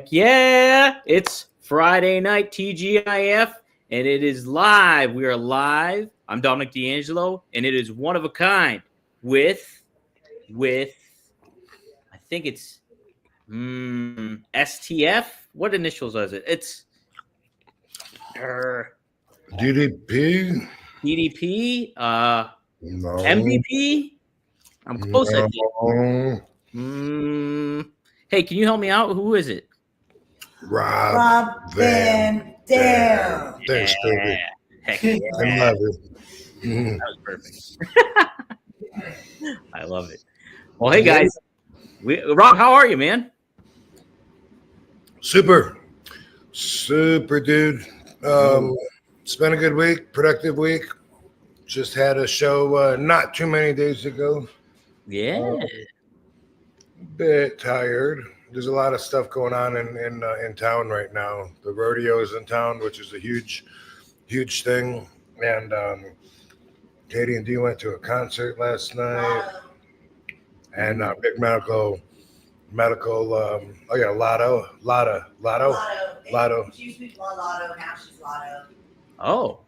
Heck yeah! It's Friday night TGIF, and it is live. We are live. I'm Dominic D'Angelo, and it is one of a kind with I think it's STF. What initials is it? It's DDP? DDP. No. MVP. I'm close. I No. think. Hey, can you help me out? Who is it? Rob Van Dam. Thanks, baby. Heck yeah. I love it. That was perfect. I love it. Well, hey guys, Rob, how are you, man? Super, dude. It's been a good week, productive week. Just had a show not too many days ago. Yeah. Bit tired. There's a lot of stuff going on in town right now. The rodeo is in town, which is a huge thing. And Katie and Dee went to a concert last night. And big medical. Lotto. She used to be Lotto, now she's Lotto. Oh.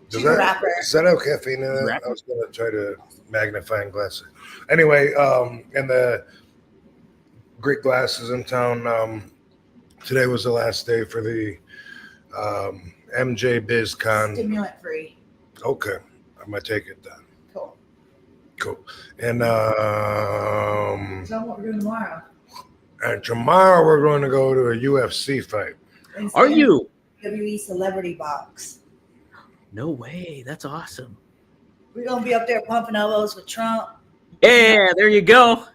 She's a rapper. Is that okay, caffeine in it? I was going to try to magnifying glass it. Anyway, and the Great Glasses in town. Today was the last day for the MJ BizCon. Stimulant free. Okay, I'm gonna take it then. Cool. And So what we're doing tomorrow? And tomorrow we're going to go to a UFC fight. Are you? WWE Celebrity Box. No way. That's awesome. We're gonna be up there pumping elbows with Trump. Yeah, there you go.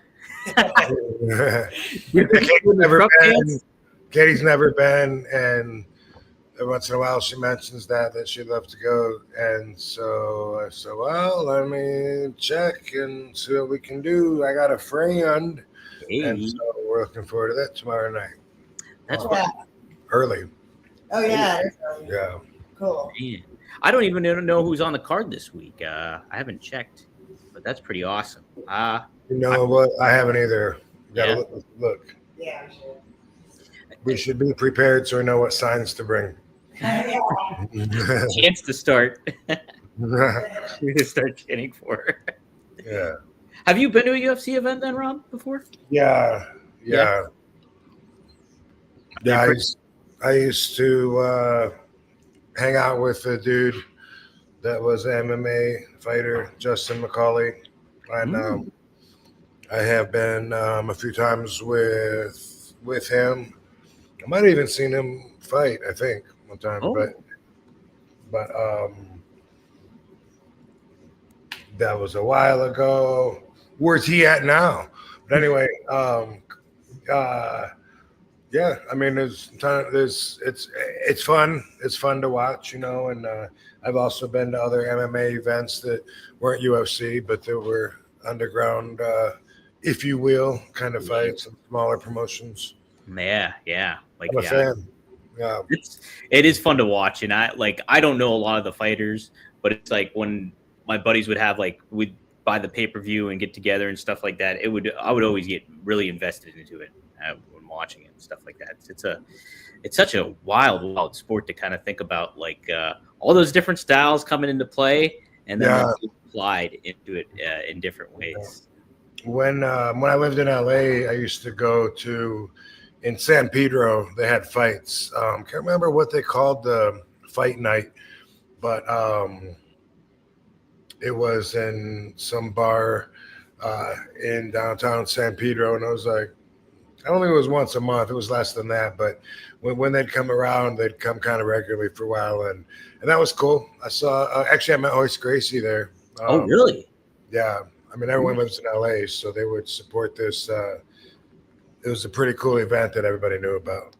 Katie's never been, and every once in a while she mentions that she'd love to go, and so I said, well, let me check and see what we can do. I got a friend, and so we're looking forward to that tomorrow night. That's early. Oh yeah. Yeah. Cool. Man. I don't even know who's on the card this week. I haven't checked, but that's pretty awesome. You know what? I haven't either. Gotta look. Yeah, we should be prepared so we know what signs to bring. Chance to start. To start chanting for. Yeah. Have you been to a UFC event then, Rob, before? Yeah. I used to hang out with a dude that was an MMA fighter, Justin McCauley. And I have been a few times with him. I might have even seen him fight, I think, one time. But that was a while ago. Where's he at now? But anyway, yeah, I mean, it's fun. It's fun to watch, you know. And I've also been to other MMA events that weren't UFC, but they were underground, if you will, kind of fights and smaller promotions. Yeah. Like, I'm a fan. Yeah, it is fun to watch, and I don't know a lot of the fighters, but it's like when my buddies would have we'd buy the pay-per-view and get together and stuff like that. I would always get really invested into it when watching it and stuff like that. It's such a wild sport to kind of think about, all those different styles coming into play, and then applied into it in different ways. When I lived in LA, I used to go to in San Pedro. They had fights. Can't remember what they called the fight night, but it was in some bar in downtown San Pedro, and I was like, I don't think it was once a month. It was less than that, but when they'd come around, they'd come kind of regularly for a while, and that was cool. I saw actually I met Hoist Gracie there. Oh, really? Yeah. I mean, everyone lives in LA, so they would support this. It was a pretty cool event that everybody knew about.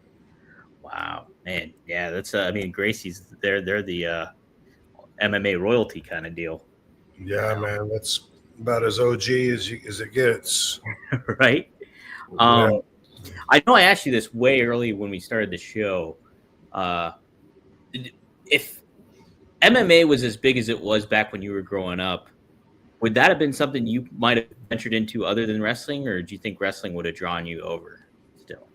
Wow, man. Yeah, that's. Gracie's. They're the MMA royalty kind of deal. Yeah, man. That's about as OG as it gets. Right. I know I asked you this way early when we started the show. If MMA was as big as it was back when you were growing up, would that have been something you might have ventured into other than wrestling, or do you think wrestling would have drawn you over still?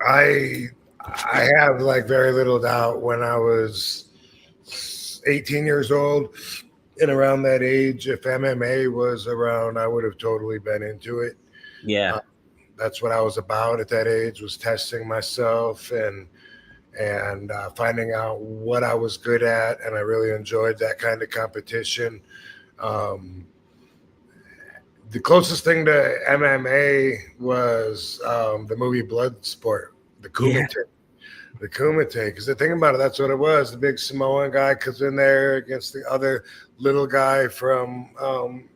I have like very little doubt when I was 18 years old and around that age, if MMA was around, I would have totally been into it. Yeah. That's what I was about at that age, was testing myself and finding out what I was good at, and I really enjoyed that kind of competition. Um, the closest thing to MMA was the movie Bloodsport, the Yeah. Kumite. The Kumite, because the thing about it, that's what it was. The big Samoan guy comes in there against the other little guy from,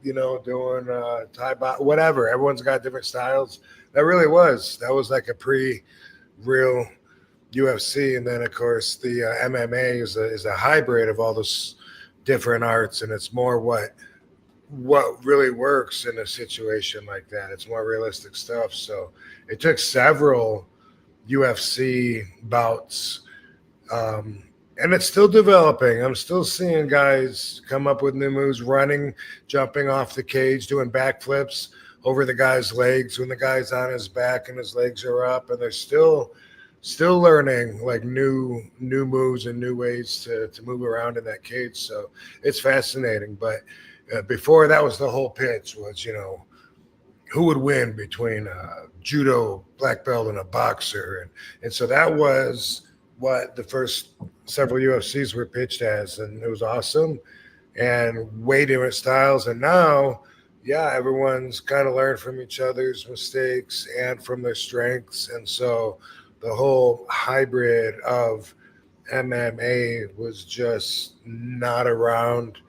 doing Thai, whatever. Everyone's got different styles. That really was. That was like a pre-real UFC, and then of course the MMA is a hybrid of all those different arts, and it's more what really works in a situation like that. It's more realistic stuff. So it took several UFC bouts, and it's still developing. I'm still seeing guys come up with new moves, running, jumping off the cage, doing backflips over the guy's legs when the guy's on his back and his legs are up, and they're still learning like new moves and new ways to move around in that cage. So it's fascinating. But before, that was the whole pitch, was who would win between a judo black belt and a boxer, and so that was what the first several UFCs were pitched as, and it was awesome, and way different styles. And now, yeah, everyone's kind of learned from each other's mistakes and from their strengths, and so the whole hybrid of MMA was just not around,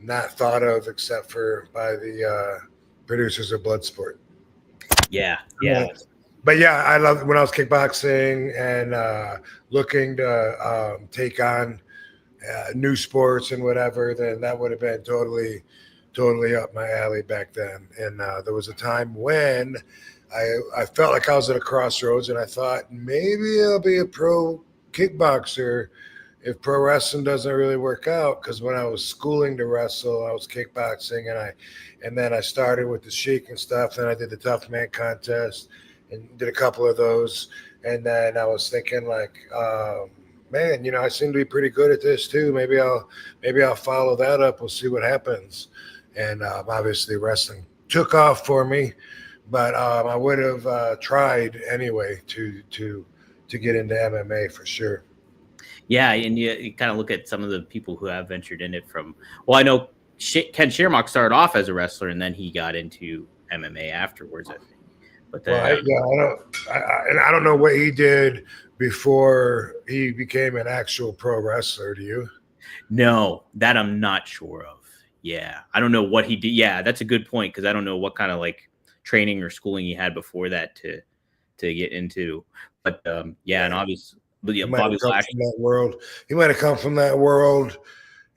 not thought of, except for by the producers of Bloodsport. Yeah. But yeah, I love when I was kickboxing and looking to take on new sports and whatever. Then that would have been totally up my alley back then. And there was a time when I felt like I was at a crossroads, and I thought maybe I'll be a pro kickboxer if pro wrestling doesn't really work out. Because when I was schooling to wrestle, I was kickboxing, and then I started with the Sheik and stuff. Then I did the Tough Man contest and did a couple of those. And then I was thinking like, man, I seem to be pretty good at this too. Maybe I'll follow that up. We'll see what happens. And obviously wrestling took off for me, but I would have tried anyway to get into MMA for sure. Yeah, and you kind of look at some of the people who have ventured in it from. Well, I know Ken Shamrock started off as a wrestler, and then he got into MMA afterwards, I think. But then, I don't know what he did before he became an actual pro wrestler. Do you? No, that I'm not sure of. Yeah, I don't know what he did. Yeah, that's a good point, because I don't know what kind of like training or schooling he had before that to get into. But yeah, and obviously. But yeah, Bobby Lashley. He might have come from that world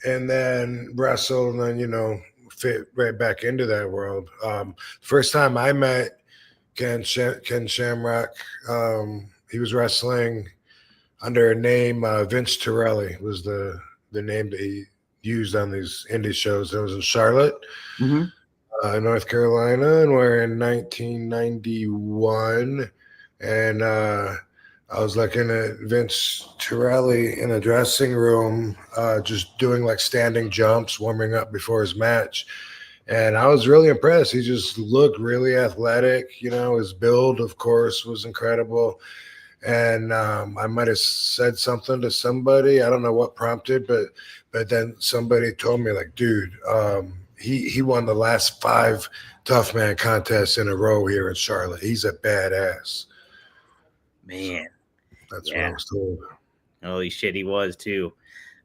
and then wrestled and then, fit right back into that world. First time I met Ken Shamrock, he was wrestling under a name, Vince Torelli was the name that he used on these indie shows. It was in Charlotte, North Carolina, and we're in 1991. And I was looking at Vince Torelli in a dressing room, just doing like standing jumps, warming up before his match. And I was really impressed. He just looked really athletic. His build, of course, was incredible. And I might have said something to somebody. I don't know what prompted, but then somebody told me, like, dude, he won the last 5 Tough Man contests in a row here in Charlotte. He's a badass. Man. That's what I was told. Holy shit, he was too,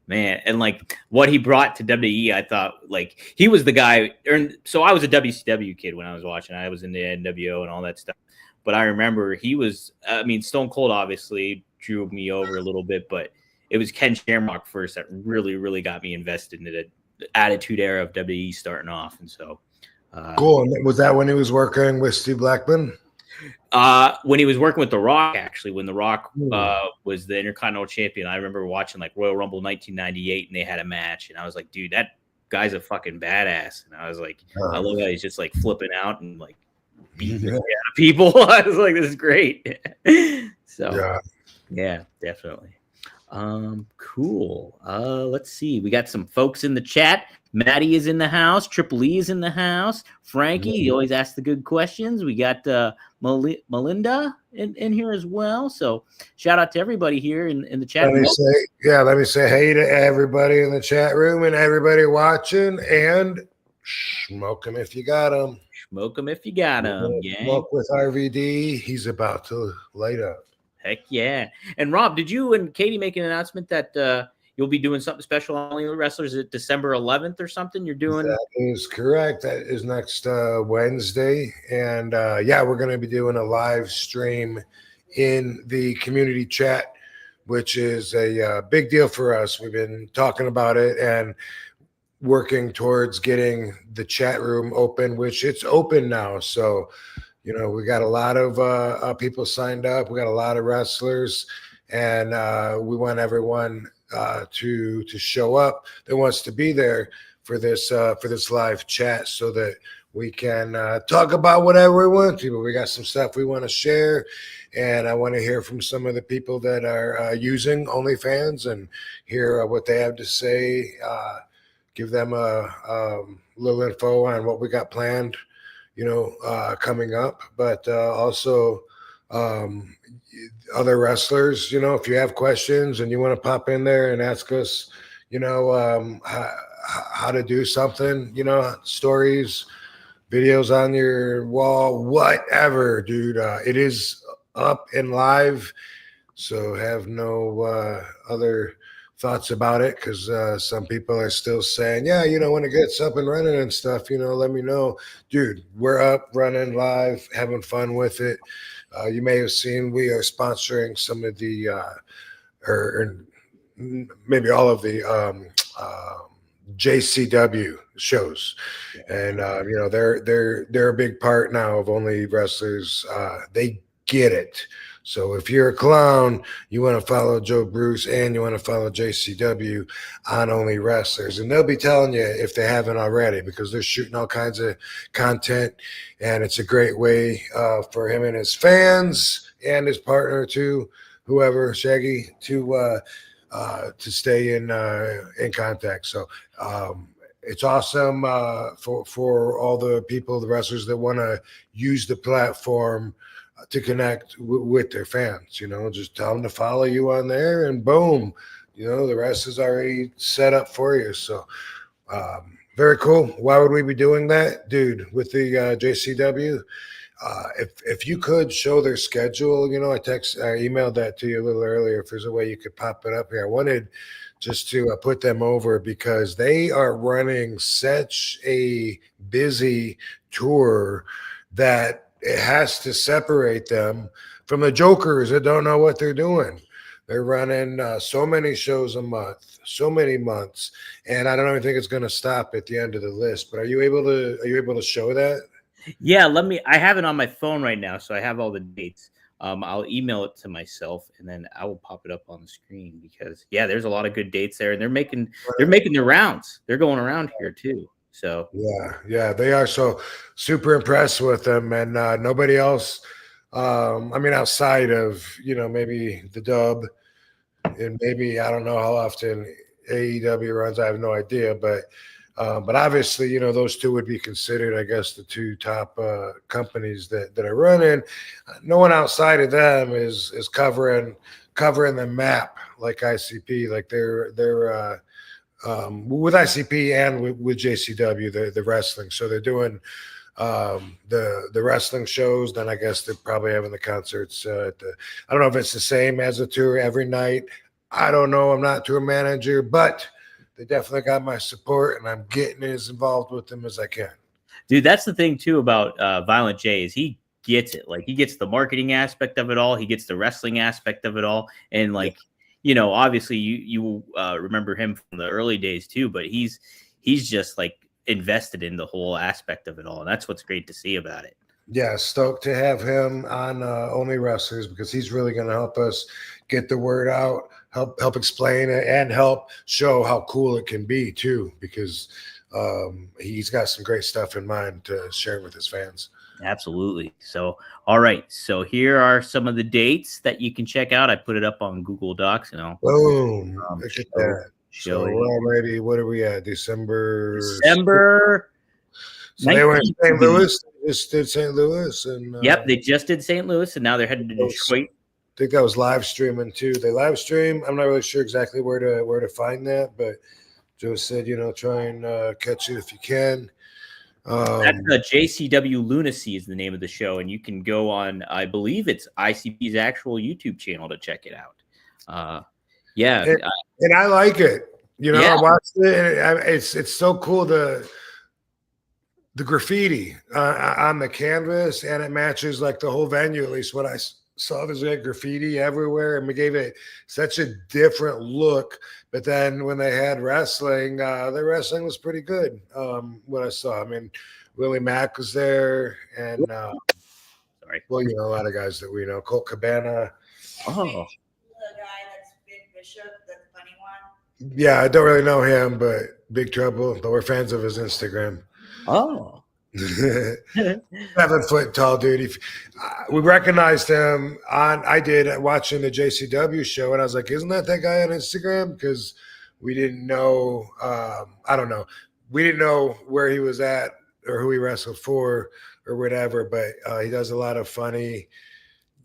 man. And like what he brought to WWE, I thought like he was the guy. So I was a WCW kid when I was watching. I was in the NWO and all that stuff. But I remember he was. I mean, Stone Cold obviously drew me over a little bit, but it was Ken Shamrock first that really got me invested in the Attitude Era of WWE starting off. And so, cool. And was that when he was working with Steve Blackman? When he was working with The Rock, actually, when The Rock was the Intercontinental Champion, I remember watching like Royal Rumble 1998, and they had a match, and I was like, dude, that guy's a fucking badass. And I was like, I love how he's just like flipping out and like beating the shit out of people. I was like, this is great. So yeah, definitely. Cool. Let's see. We got some folks in the chat. Maddie is in the house. Triple E is in the house. Frankie, he always asks the good questions. We got Melinda in here as well. So shout out to everybody here in the chat. Let me say hey to everybody in the chat room and everybody watching, and smoke them if you got them. Smoke them if you got them. Yeah. Smoke with RVD. He's about to light up. Heck yeah. And Rob, did you and Katie make an announcement that you'll be doing something special on Only Wrestlers at December 11th or something? You're doing that is correct. That is next Wednesday. And we're going to be doing a live stream in the community chat, which is a big deal for us. We've been talking about it and working towards getting the chat room open, which it's open now. So we got a lot of people signed up. We got a lot of wrestlers, and we want everyone to show up that wants to be there for this live chat, so that we can talk about whatever we want to. We got some stuff we want to share, and I want to hear from some of the people that are using OnlyFans and hear what they have to say. Give them a little info on what we got planned, coming up, but also other wrestlers, if you have questions and you want to pop in there and ask us, how to do something, stories, videos on your wall, whatever, dude, it is up and live. So have no other thoughts about it, because some people are still saying, when it gets up and running and stuff, let me know. Dude, we're up, running live, having fun with it. You may have seen we are sponsoring some of the or maybe all of the JCW shows, and they're a big part now of Only Wrestlers. They get it. So if you're a clown, you want to follow Joe Bruce and you want to follow JCW on Only Wrestlers. And they'll be telling you if they haven't already, because they're shooting all kinds of content. And it's a great way for him and his fans and his partner too, whoever, Shaggy, to stay in contact. So it's awesome for all the people, the wrestlers that want to use the platform to connect with their fans. Just tell them to follow you on there, and boom, the rest is already set up for you. So very cool. Why would we be doing that, dude? With the JCW, if you could show their schedule, I emailed that to you a little earlier. If there's a way you could pop it up here, I wanted just to put them over, because they are running such a busy tour that it has to separate them from the jokers that don't know what they're doing. They're running so many shows a month, so many months, and I don't even think it's going to stop at the end of the list. But are you able to show that? Yeah, I have it on my phone right now, so I have all the dates. I'll email it to myself, and then I will pop it up on the screen, because there's a lot of good dates there, and they're making their rounds. They're going around here too. So yeah, they are. So super impressed with them, and nobody else. Outside of maybe the Dub, and maybe I don't know how often AEW runs. I have no idea, but obviously those two would be considered, I guess, the two top companies that are running. No one outside of them is covering the map like ICP, like they're. With ICP and with JCW, the wrestling. So they're doing the wrestling shows. Then I guess they're probably having the concerts. I don't know if it's the same as a tour every night. I don't know. I'm not a tour manager, but they definitely got my support, and I'm getting as involved with them as I can. Dude, that's the thing too about Violent J, is he gets it. Like, he gets the marketing aspect of it all. He gets the wrestling aspect of it all. And obviously you remember him from the early days too, but he's just like invested in the whole aspect of it all. And that's what's great to see about it. Yeah. Stoked to have him on Only Wrestlers, because he's really going to help us get the word out, help explain it, and help show how cool it can be too, because he's got some great stuff in mind to share with his fans. Absolutely. So, all right. So here are some of the dates that you can check out. I put it up on Google Docs, and I'll Boom. Look at that. show So it. we're already, what are we at? December. So they were in 19th. St. Louis. They just did St. Louis. And Yep, they just did St. Louis, and now they're headed to Detroit. I think that was live streaming too. They live stream. I'm not really sure exactly where to find that, but Joe said, try and catch it if you can. That's JCW Lunacy is the name of the show, and you can go on, I believe it's ICP's actual YouTube channel to check it out. And I like it. I watched it, and it's so cool. The graffiti on the canvas, and it matches like the whole venue. At least what I saw, there's like graffiti everywhere, and we gave it such a different look. But then when they had wrestling, their wrestling was pretty good. What I saw, I mean, Willie Mack was there, and a lot of guys that we know. Colt Cabana. The guy that's Big Bishop, the funny one. Yeah, I don't really know him, but Big Trouble. But we're fans of his Instagram. Oh. 7 foot tall dude. We recognized him watching the JCW show, and I was like, "Isn't that guy on Instagram?" Because we didn't know. I don't know. We didn't know where he was at or who he wrestled for or whatever. But he does a lot of funny.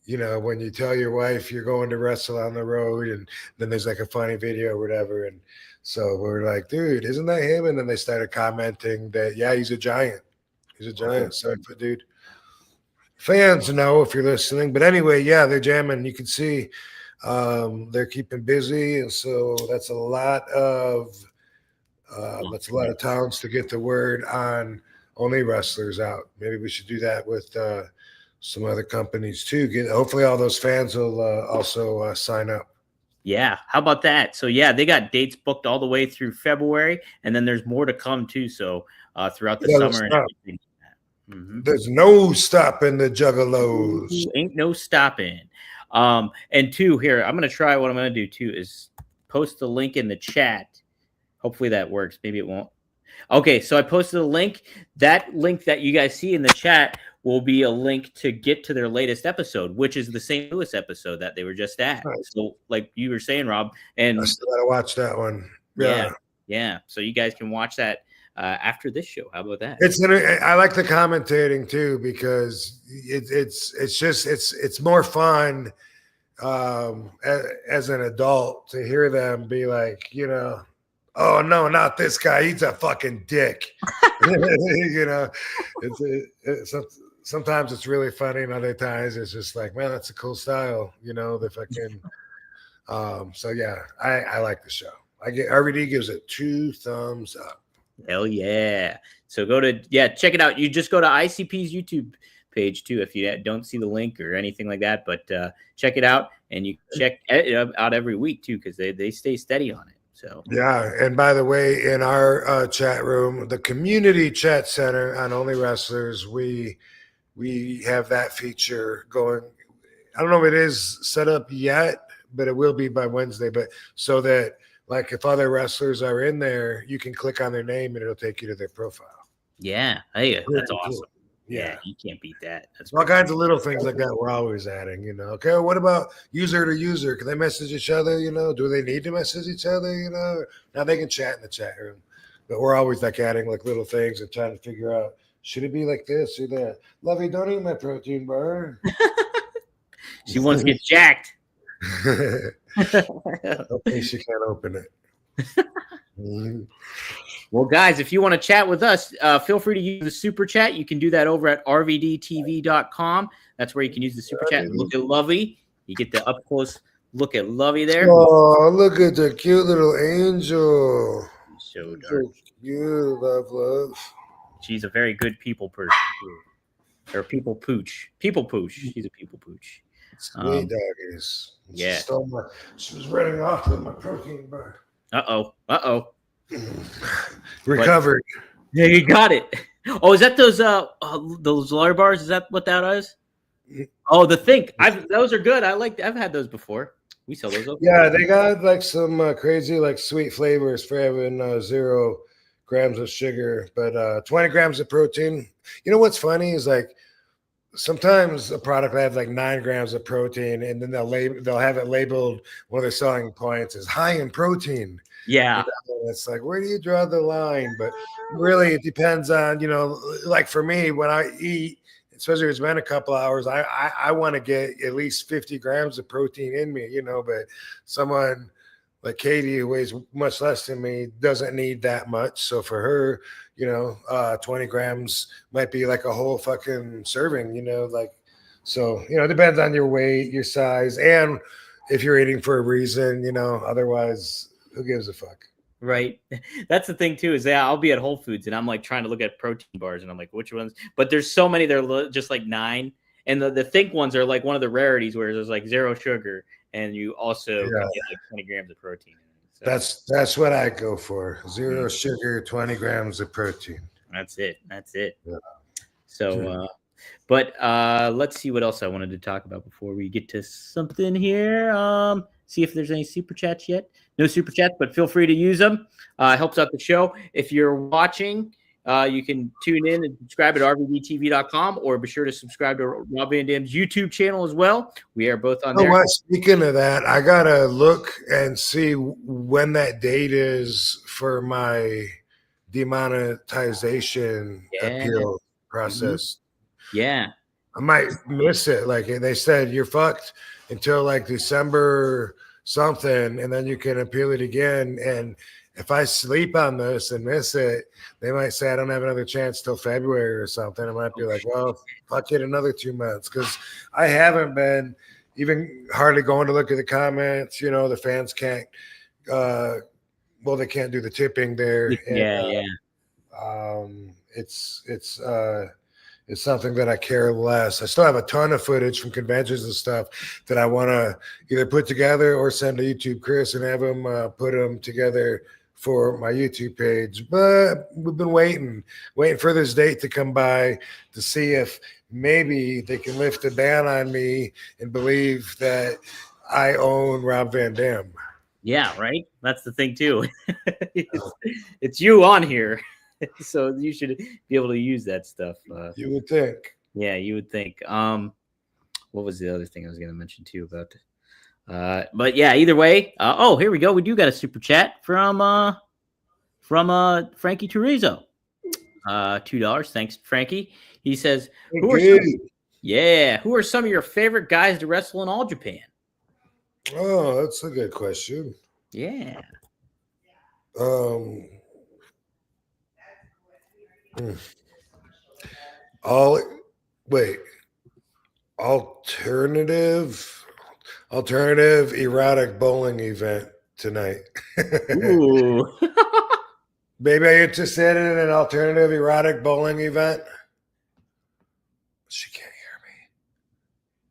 When you tell your wife you're going to wrestle on the road, and then there's like a funny video or whatever, and so we're like, "Dude, isn't that him?" And then they started commenting that, yeah, he's a giant. He's a giant 7 foot dude. Fans know if you're listening. But anyway, yeah, they're jamming. You can see they're keeping busy. And so that's a lot of towns to get the word on only wrestlers out. Maybe we should do that with some other companies too. Hopefully all those fans will also sign up. Yeah. How about that? So yeah, they got dates booked all the way through February, and then there's more to come too. So throughout the summer and everything. Mm-hmm. There's no stopping the juggalos. Ain't no stopping. And two, here, I'm going to try what I'm going to do too is post the link in the chat. Hopefully that works. Maybe it won't. Okay, so I posted a link. That link that you guys see in the chat will be a link to get to their latest episode, which is the St. Louis episode that they were just at. Nice. So like you were saying, Rob, and I still got to watch that one. Yeah. So you guys can watch that after this show. How about that? I like the commentating too, because it's more fun as an adult to hear them be like, oh no, not this guy, he's a fucking dick. Sometimes it's really funny, and other times it's just like, man, that's a cool style, the fucking so yeah, I like the show. RVD gives it 2 thumbs up. Hell yeah. So check it out. You just go to ICP's YouTube page too if you don't see the link or anything like that, but check it out, and you check it out every week too, because they stay steady on it. So yeah. And by the way, in our chat room, the community chat center on Only Wrestlers, we have that feature going. I don't know if it is set up yet, but it will be by Wednesday. But so that, like, if other wrestlers are in there, you can click on their name and it'll take you to their profile. Yeah. Hey, that's awesome. Cool. Yeah, you can't beat that. That's all kinds of little things like that we're always adding, Okay, well, what about user to user? Can they message each other, Do they need to message each other, Now they can chat in the chat room. But we're always like adding like little things and trying to figure out, should it be like this or that? Lovey, don't eat my protein bar. She wants to get jacked. Okay, she can't open it. Well, guys, if you want to chat with us, feel free to use the super chat. You can do that over at rvdtv.com. That's where you can use the super chat and look at Lovey. You get the up close look at Lovey there. Oh, look at the cute little angel. So dark. So cute, love. She's a very good people person too. Or people pooch. People pooch. She's a people pooch. Sweet doggies. Yeah. She was running off with my protein bar. Uh-oh. Recovered. Yeah, you got it. Oh, is that those lawyer bars? Is that what that is? Oh, the Think. Those are good. I've had those before. We sell those up. Yeah, they got like some crazy like sweet flavors for having 0 grams of sugar, but 20 grams of protein. You know what's funny is like sometimes a product will have like 9 grams of protein, and then they'll have it labeled, one of their selling points is high in protein. Yeah. It's like, where do you draw the line? But really, it depends on, like for me, when I eat, especially if it's been a couple hours, I want to get at least 50 grams of protein in me, but someone like Katie, who weighs much less than me, doesn't need that much. So for her, 20 grams might be like a whole fucking serving, so, it depends on your weight, your size, and if you're eating for a reason, otherwise, who gives a fuck? Right. That's the thing too, is that I'll be at Whole Foods and I'm like trying to look at protein bars and I'm like, which ones? But there's so many, they're just like 9. And the thick ones are like one of the rarities where there's like 0 sugar and you also can get like 20 grams of protein. So that's what I go for. 0 sugar, 20 grams of protein. That's it. Yeah. So but let's see what else I wanted to talk about before we get to something here. See if there's any super chats yet. No super chats, but feel free to use them. It helps out the show. If you're watching, you can tune in and subscribe at rvdtv.com, or be sure to subscribe to Rob Van Dam's YouTube channel as well. We are both on there. What? Speaking of that, I got to look and see when that date is for my demonetization appeal process. Yeah. I might miss it. Like they said, you're fucked until like December something, and then you can appeal it again. And if I sleep on this and miss it, they might say I don't have another chance till February or something. I might be like, well, fuck it, another 2 months, because I haven't been even hardly going to look at the comments. The fans can't. They can't do the tipping there. It's something that I care less. I still have a ton of footage from conventions and stuff that I want to either put together or send to YouTube Chris and have him put them together for my YouTube page. But we've been waiting for this date to come by to see if maybe they can lift a ban on me and believe that I own Rob Van Dam. Yeah, right? That's the thing, too. It's you on here. So you should be able to use that stuff. You would think. Yeah, you would think. What was the other thing I was going to mention too about? But yeah, either way. Here we go. We do got a super chat from Frankie Turizo. $2. Thanks, Frankie. He says, who are some of your favorite guys to wrestle in All Japan? Oh, that's a good question. Yeah. Alternative erotic bowling event tonight. Ooh. Maybe are you interested in an alternative erotic bowling event? She can't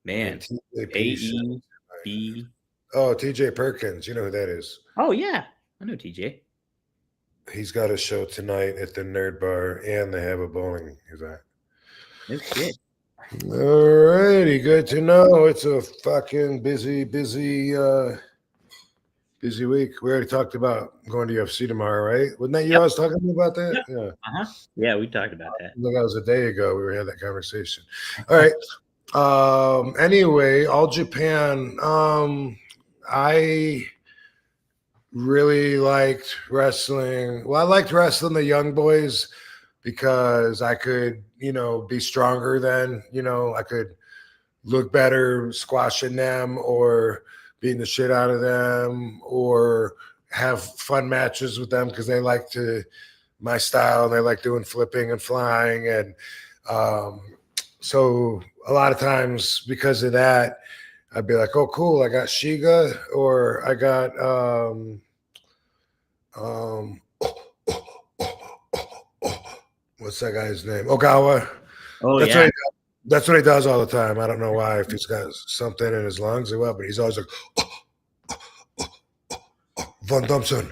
hear me. Man. AEB. Oh, TJ Perkins. You know who that is. Oh, yeah. I know TJ. He's got a show tonight at the Nerd Bar, and they have a bowling event. No shit. All righty, good to know. It's a fucking busy week. We already talked about going to UFC tomorrow, right? Wasn't that you? I was talking about that. Yeah. Yeah, we talked about that. Look, that was a day ago. We had that conversation. All right. Anyway, All Japan. I really liked wrestling. Well, I liked wrestling the young boys because I could, be stronger then. I could look better squashing them or beating the shit out of them or have fun matches with them because they like my style. They like doing flipping and flying. And so a lot of times because of that, I'd be like, oh, cool, I got Shiga or I got what's that guy's name? Ogawa. Oh, That's what he does all the time. I don't know why, if he's got something in his lungs or what, but he's always like, Von Thompson,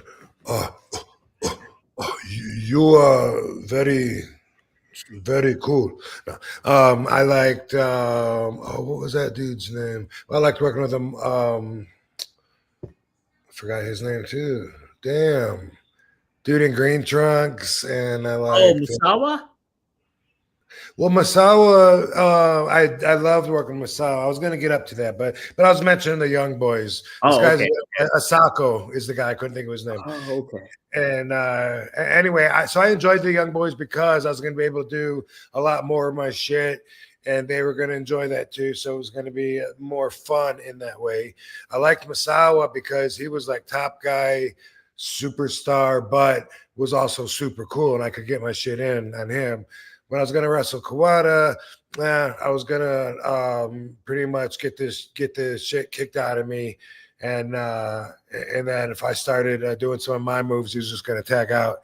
you are very, very cool. No. I liked, what was that dude's name? Well, I liked working with him. I forgot his name too. Damn. Dude in green trunks. And I liked. Musawa? Well, Masawa, I loved working with Masawa. I was going to get up to that, but I was mentioning the young boys. This Oh, guy's okay. Asako is the guy. I couldn't think of his name. Oh, okay. And anyway, so I enjoyed the young boys because I was going to be able to do a lot more of my shit, and they were going to enjoy that too. So it was going to be more fun in that way. I liked Masawa because he was like top guy, superstar, but was also super cool, and I could get my shit in on him. When I was going to wrestle Kawada, I was going to pretty much get this shit kicked out of me. And then if I started doing some of my moves, he was just going to tag out.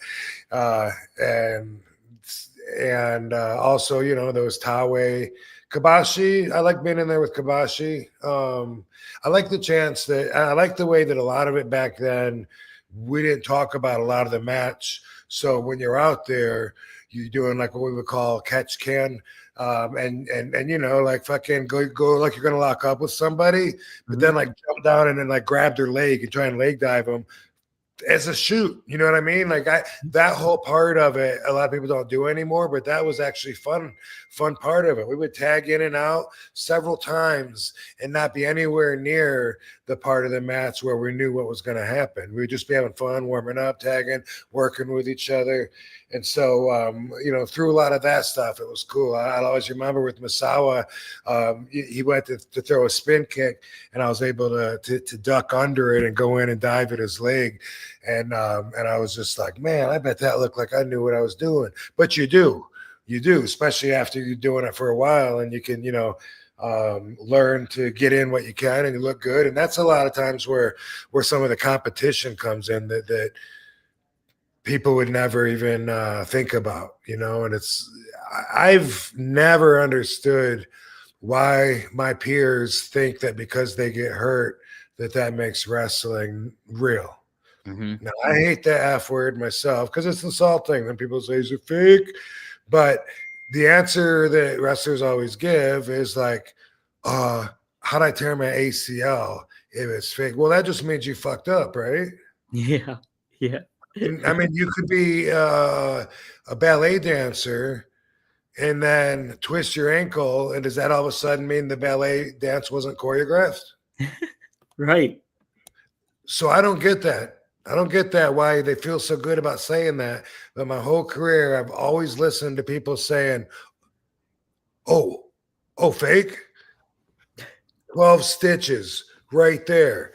And also, you know, there was Taue. Kabashi, I like being in there with Kabashi. I like the chance that I like the way that a lot of it back then, we didn't talk about a lot of the match. So when you're out there, you're doing like what we would call catch can. And you know, like fucking go like you're gonna lock up with somebody, but then like jump down and then like grab their leg and try and leg dive them as a shoot. You know what I mean? Like that whole part of it, a lot of people don't do anymore, but that was actually fun part of it. We would tag in and out several times and not be anywhere near the part of the match where we knew what was going to happen. We would just be having fun, warming up, tagging, working with each other. And so, you know, through a lot of that stuff, it was cool. I'll always remember with Masawa, he went to throw a spin kick, and I was able to duck under it and go in and dive at his leg. And I was just like, man, I bet that looked like I knew what I was doing. But you do, especially after you're doing it for a while, and you can, you know, learn to get in what you can and you look good. And that's a lot of times where some of the competition comes in that people would never even think about, you know. And I've never understood why my peers think that because they get hurt that makes wrestling real. Mm-hmm. Now, I hate that F word myself because it's insulting. Then people say, is it fake? But the answer that wrestlers always give is like, how'd I tear my ACL if it's fake? Well, that just means you fucked up, right? Yeah. I mean, you could be a ballet dancer and then twist your ankle, and does that all of a sudden mean the ballet dance wasn't choreographed? Right. So I don't get that. I don't get that, why they feel so good about saying that. But my whole career, I've always listened to people saying, oh, fake? 12 stitches right there.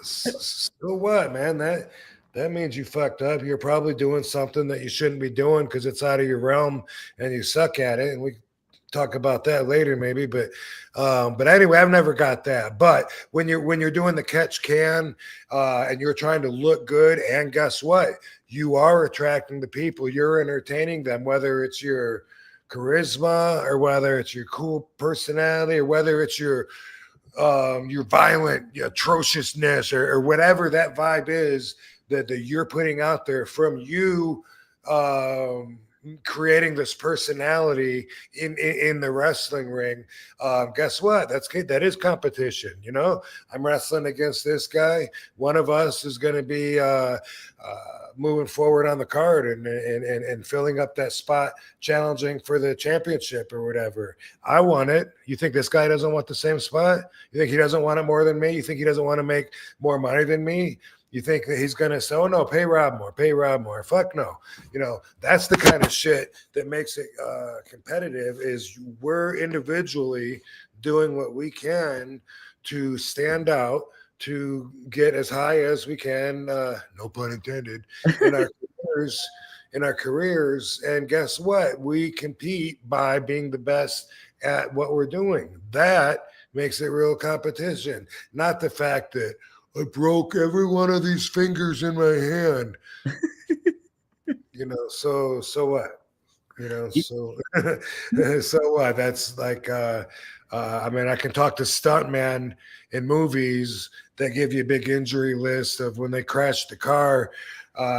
So what, man? That means you fucked up. You're probably doing something that you shouldn't be doing because it's out of your realm and you suck at it. And we talk about that later, maybe. But anyway, I've never got that. But when you're doing the catch can and you're trying to look good, and guess what? You are attracting the people. You're entertaining them, whether it's your charisma or whether it's your cool personality or whether it's your violent atrociousness or whatever that vibe is that you're putting out there from you, creating this personality in the wrestling ring. Guess what? That is competition. You know, I'm wrestling against this guy. One of us is going to be moving forward on the card and filling up that spot, challenging for the championship or whatever. I want it. You think this guy doesn't want the same spot? You think he doesn't want it more than me? You think he doesn't want to make more money than me? You think that he's going to say, oh, no, pay Rob more. Fuck no. You know, that's the kind of shit that makes it competitive, is we're individually doing what we can to stand out, to get as high as we can, no pun intended, in our careers. And guess what? We compete by being the best at what we're doing. That makes it real competition, not the fact that I broke every one of these fingers in my hand. You know, so what? You know, so so what? That's like I mean, I can talk to stuntmen in movies that give you a big injury list of when they crashed the car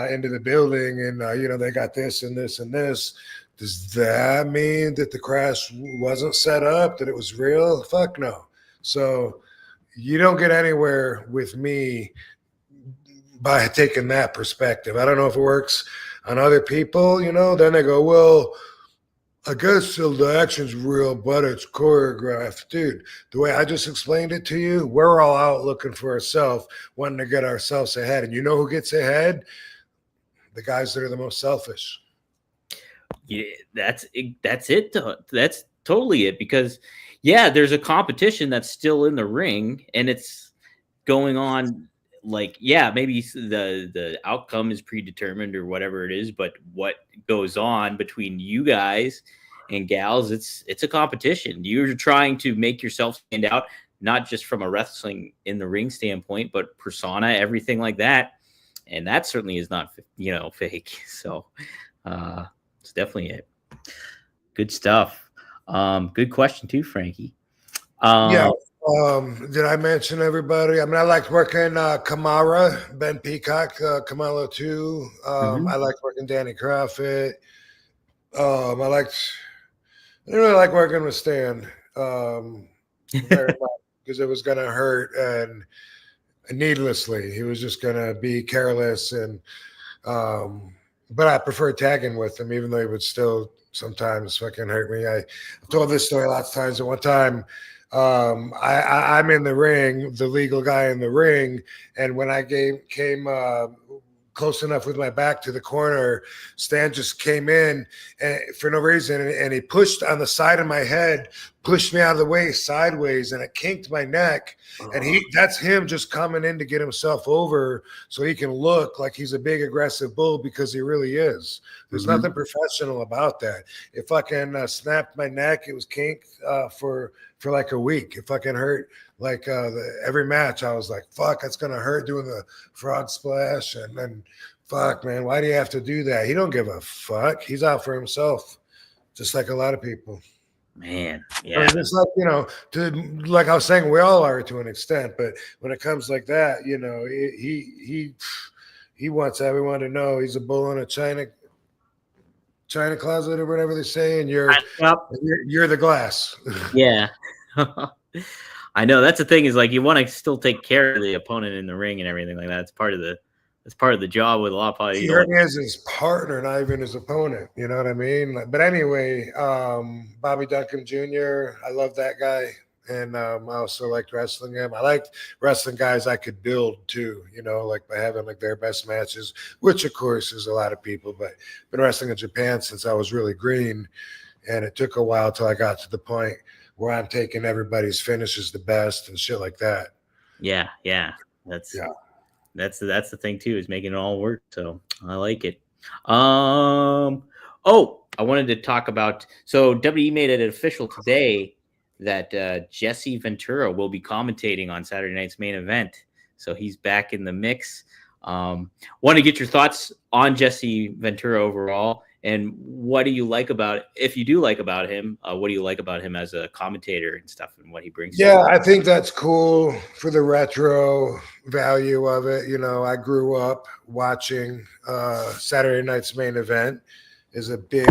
into the building, and you know, they got this and this and this. Does that mean that the crash wasn't set up, that it was real? Fuck no. So you don't get anywhere with me by taking that perspective. I don't know if it works on other people, you know. Then they go, well, I guess the action's real, but it's choreographed. Dude, the way I just explained it to you, we're all out looking for ourselves, wanting to get ourselves ahead. And you know who gets ahead? The guys that are the most selfish. Yeah, that's it. That's totally it. Because yeah, there's a competition that's still in the ring, and it's going on. Like, yeah, maybe the outcome is predetermined or whatever it is, but what goes on between you guys and gals, it's a competition. You're trying to make yourself stand out, not just from a wrestling in the ring standpoint, but persona, everything like that. And that certainly is not, fake. So, it's definitely it. Good stuff. Good question too, Frankie. Yeah. Did I mention everybody? I mean, I liked working Kamara, Ben Peacock, Kamala too. I liked working Danny Crawford. I didn't really like working with Stan very much because it was going to hurt and needlessly. He was just going to be careless but I prefer tagging with him, even though he would still sometimes fucking hurt me. I've told this story lots of times. At one time, I'm in the ring, the legal guy in the ring, and when I came close enough with my back to the corner, Stan just came in and for no reason, and he pushed on the side of my head, pushed me out of the way sideways, and it kinked my neck. And that's him just coming in to get himself over so he can look like he's a big aggressive bull, because he really is. There's nothing professional about that. It fucking snapped my neck. It was kinked for like a week. It fucking hurt. Like every match, I was like, fuck, that's going to hurt doing the frog splash. And then, fuck, man, why do you have to do that? He don't give a fuck. He's out for himself, just like a lot of people. Man, yeah. I mean, it's like, like I was saying, we all are to an extent. But when it comes like that, he wants everyone to know he's a bull in a China closet or whatever they say, and you're the glass. Yeah. I know that's the thing, is like you want to still take care of the opponent in the ring and everything like that. It's part of the job with a lot of people. He is his partner, not even his opponent. You know what I mean? But anyway, Bobby Duncan Jr., I love that guy. And I also liked wrestling him. I liked wrestling guys I could build too, like by having like their best matches, which of course is a lot of people, but I've been wrestling in Japan since I was really green. And it took a while till I got to the point where I'm taking everybody's finishes the best and shit like that. Yeah. That's the thing too, is making it all work. So I like it. I wanted to talk about, so WWE made it official today that Jesse Ventura will be commentating on Saturday night's main event. So he's back in the mix. Want to get your thoughts on Jesse Ventura overall, and what do you like about, if you do like about him, what do you like about him as a commentator and stuff, and what he brings? Yeah, I think that's cool for the retro value of it. I grew up watching Saturday night's main event, is a big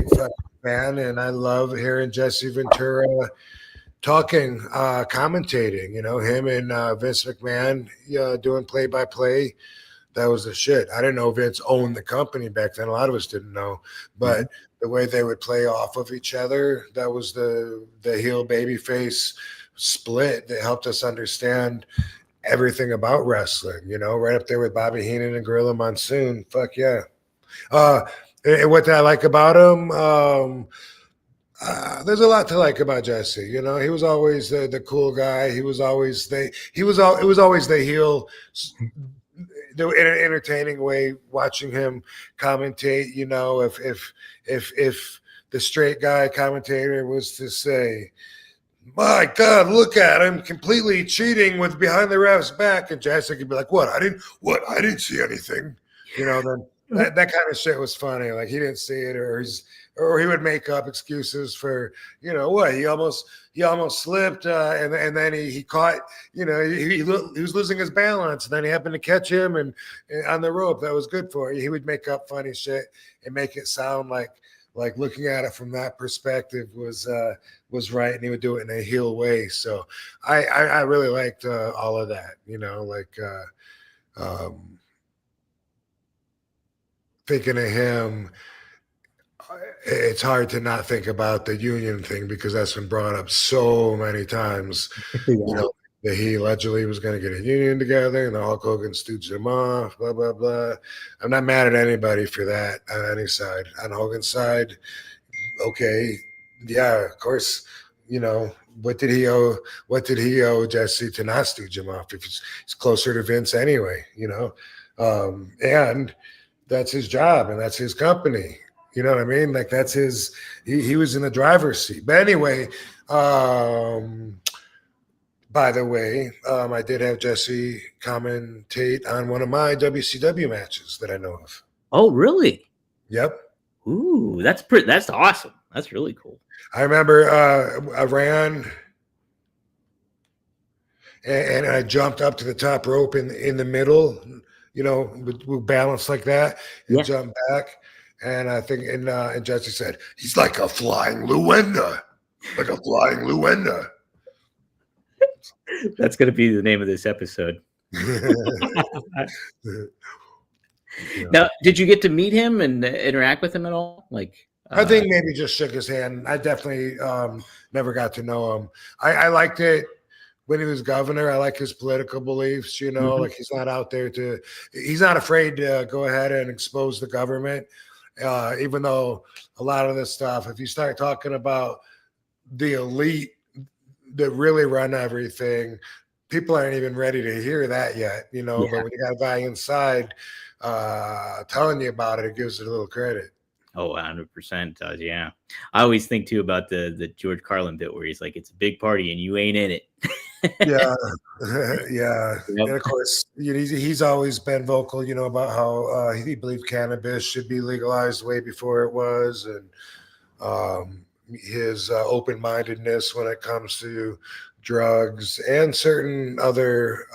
fan, and I love hearing Jesse Ventura talking, commentating, him and Vince McMahon doing play-by-play. That was the shit. I didn't know Vince owned the company back then. A lot of us didn't know, but the way they would play off of each other, that was the heel babyface split that helped us understand everything about wrestling, right up there with Bobby Heenan and Gorilla Monsoon. Fuck yeah. And what I like about him, there's a lot to like about Jesse. He was always the cool guy. It was always the heel, the entertaining way watching him commentate. If the straight guy commentator was to say, my God, look at him completely cheating with behind the ref's back, and Jesse could be like, I didn't see anything. Then that kind of shit was funny. Like, he didn't see it, or he would make up excuses for, he almost slipped, and then he caught, he was losing his balance, and then he happened to catch him and on the rope. That was good for you. He would make up funny shit and make it sound like looking at it from that perspective was right, and he would do it in a heel way. So I really liked all of that, thinking of him. it's hard to not think about the union thing because that's been brought up so many times. You know, that he allegedly was going to get a union together and the Hulk Hogan stooged him off, blah, blah, blah. I'm not mad at anybody for that on any side. On Hogan's side, okay, yeah, of course, you know, what did he owe Jesse to not stooge him off if he's closer to Vince anyway, you know? And that's his job and that's his company. You know what I mean? Like that's his, he was in the driver's seat. But anyway, by the way, I did have Jesse commentate on one of my WCW matches that I know of. Oh, really? Yep. Ooh, that's awesome. That's really cool. I remember I ran and I jumped up to the top rope in the middle, you know, with balance like that and jumped back. And I think, and Jesse said, he's like a flying Luenda, That's going to be the name of this episode. Now, did you get to meet him and interact with him at all? Like, I think maybe just shook his hand. I definitely never got to know him. I liked it when he was governor. I like his political beliefs, you know, like he's not out there he's not afraid to go ahead and expose the government. Even though a lot of this stuff, if you start talking about the elite that really run everything, people aren't even ready to hear that yet, you know. But when you got a guy inside telling you about it, it gives it a little credit. Oh, 100% does, yeah. I always think too about the George Carlin bit where he's like, "It's a big party and you ain't in it." Yeah. Yep. And of course, he's always been vocal, you know, about how he believed cannabis should be legalized way before it was, and his open-mindedness when it comes to drugs and certain other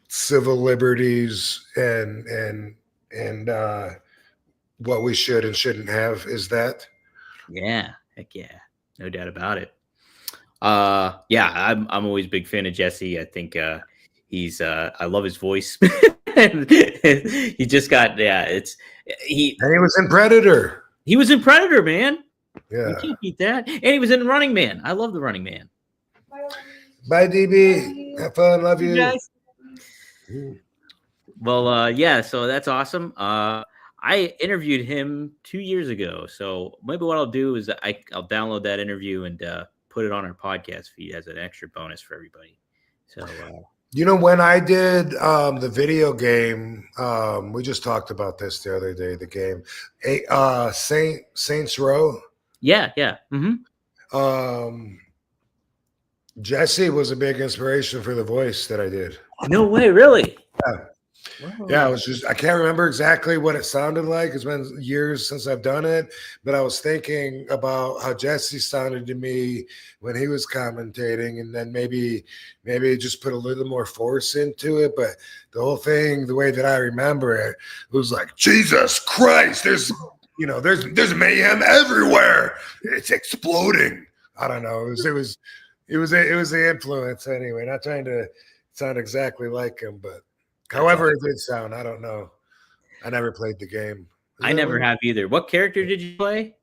civil liberties and what we should and shouldn't have is that. Yeah, heck yeah, no doubt about it. I'm always a big fan of Jesse. I think he's I love his voice. He just got and he was in Predator. He was in Predator, man. Yeah, you can't beat that. And he was in Running Man. I love the Running Man. Bye, DB. Have fun. Love you. Guys. Well, so that's awesome. I interviewed him 2 years ago. So maybe what I'll do is I'll download that interview and put it on our podcast feed as an extra bonus for everybody. So, you know, when I did the video game, we just talked about this the other day, the game, Saints Row. Yeah. Jesse was a big inspiration for the voice that I did. No way, really? Yeah. Whoa. Yeah, I can't remember exactly what it sounded like. It's been years since I've done it, but I was thinking about how Jesse sounded to me when he was commentating, and then maybe just put a little more force into it. But the whole thing, the way that I remember it, was like, Jesus Christ, there's mayhem everywhere. It's exploding. I don't know. It was the influence anyway. Not trying to sound exactly like him, but however it did sound, I don't know. I never played the game. I never have either. What character did you play?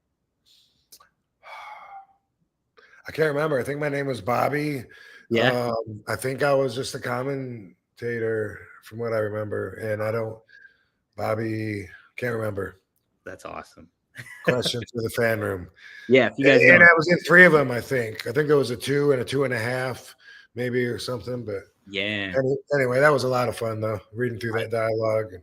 I can't remember. I think my name was Bobby. Yeah. I think I was just a commentator from what I remember. And Bobby, can't remember. That's awesome. Question to the fan room. Yeah. If you guys and I was in 3 of them, I think. I think there was a 2 and a 2.5, maybe, or something. But yeah. Anyway, that was a lot of fun, though, reading through that dialogue.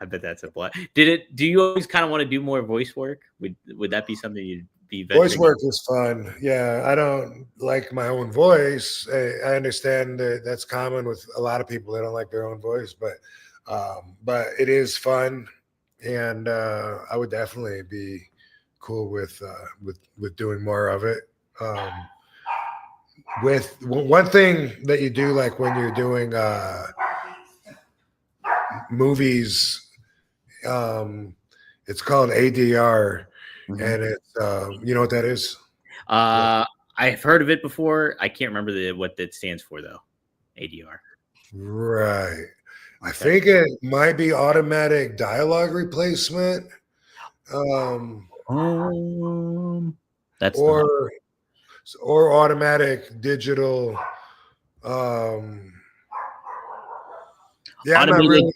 I bet that's a blast. Do you always kind of want to do more voice work? Would that be something you'd be voice work is fun? Yeah, I don't like my own voice. I understand that that's common with a lot of people. They don't like their own voice, but it is fun, and I would definitely be cool with doing more of it. With one thing that you do, like when you're doing movies, it's called ADR, and it's you know what that is? I've heard of it before. I can't remember what that stands for though. ADR. Right. I think it might be automatic dialogue replacement. That's or automatic digital. Yeah, I'm not really.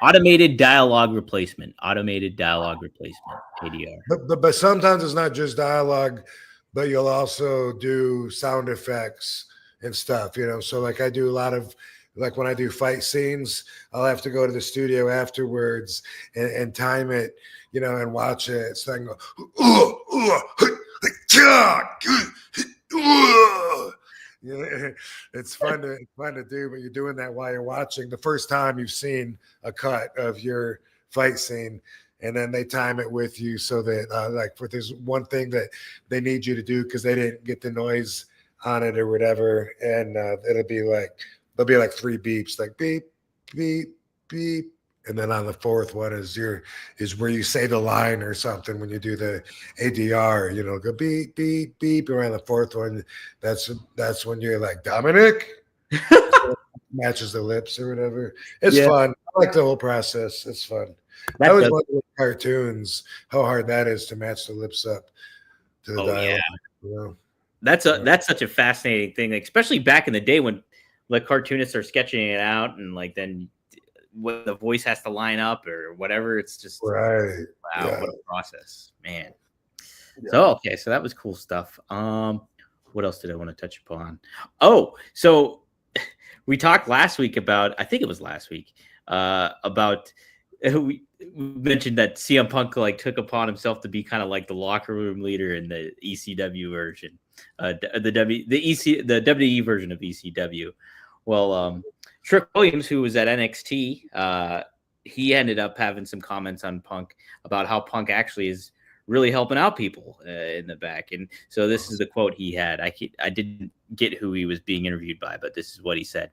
Automated dialogue replacement. Automated dialogue replacement. ADR. But sometimes it's not just dialogue, but you'll also do sound effects and stuff. You know, so like I do a lot of like when I do fight scenes, I'll have to go to the studio afterwards and time it, you know, and watch it. So I can go, you know, it's fun to do, but you're doing that while you're watching. The first time you've seen a cut of your fight scene, and then they time it with you so that like if there's one thing that they need you to do because they didn't get the noise on it or whatever, and there'll be like 3 beeps, like beep, beep, beep. And then on the fourth one is where you say the line or something when you do the ADR, you know, go beep, beep, beep. Around the fourth one, that's when you're like, Dominic matches the lips or whatever. It's fun. I like the whole process. It's fun. I always wonder with cartoons how hard that is to match the lips up to the dialogue. Yeah. You know? That's such a fascinating thing, like, especially back in the day when like cartoonists are sketching it out and like then when the voice has to line up or whatever. It's just right. Wow, what a process, man. Yeah. So so that was cool stuff. What else did I want to touch upon? Oh, so we talked last week about, I think it was last week, about we mentioned that CM Punk like took upon himself to be kind of like the locker room leader in the ECW version, the WWE version of ECW. Well, Trick Williams, who was at NXT, he ended up having some comments on Punk about how Punk actually is really helping out people in the back. And so this is the quote he had. I didn't get who he was being interviewed by, but this is what he said.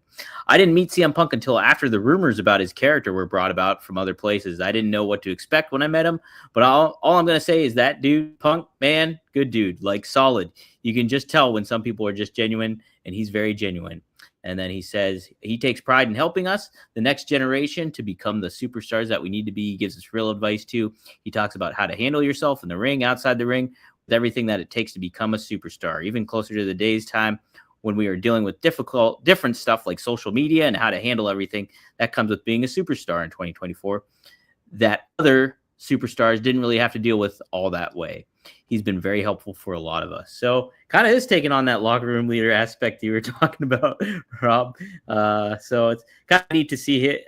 I didn't meet CM Punk until after the rumors about his character were brought about from other places. I didn't know what to expect when I met him, but all I'm going to say is that dude, Punk, man, good dude, like solid. You can just tell when some people are just genuine, and he's very genuine. And then he says he takes pride in helping us, the next generation, to become the superstars that we need to be. He gives us real advice, too. He talks about how to handle yourself in the ring, outside the ring, with everything that it takes to become a superstar, even closer to the day's time when we are dealing with different stuff like social media and how to handle everything that comes with being a superstar in 2024 that other superstars didn't really have to deal with all that way. He's been very helpful for a lot of us. So kind of is taking on that locker room leader aspect you were talking about, Rob. So it's kind of neat to see it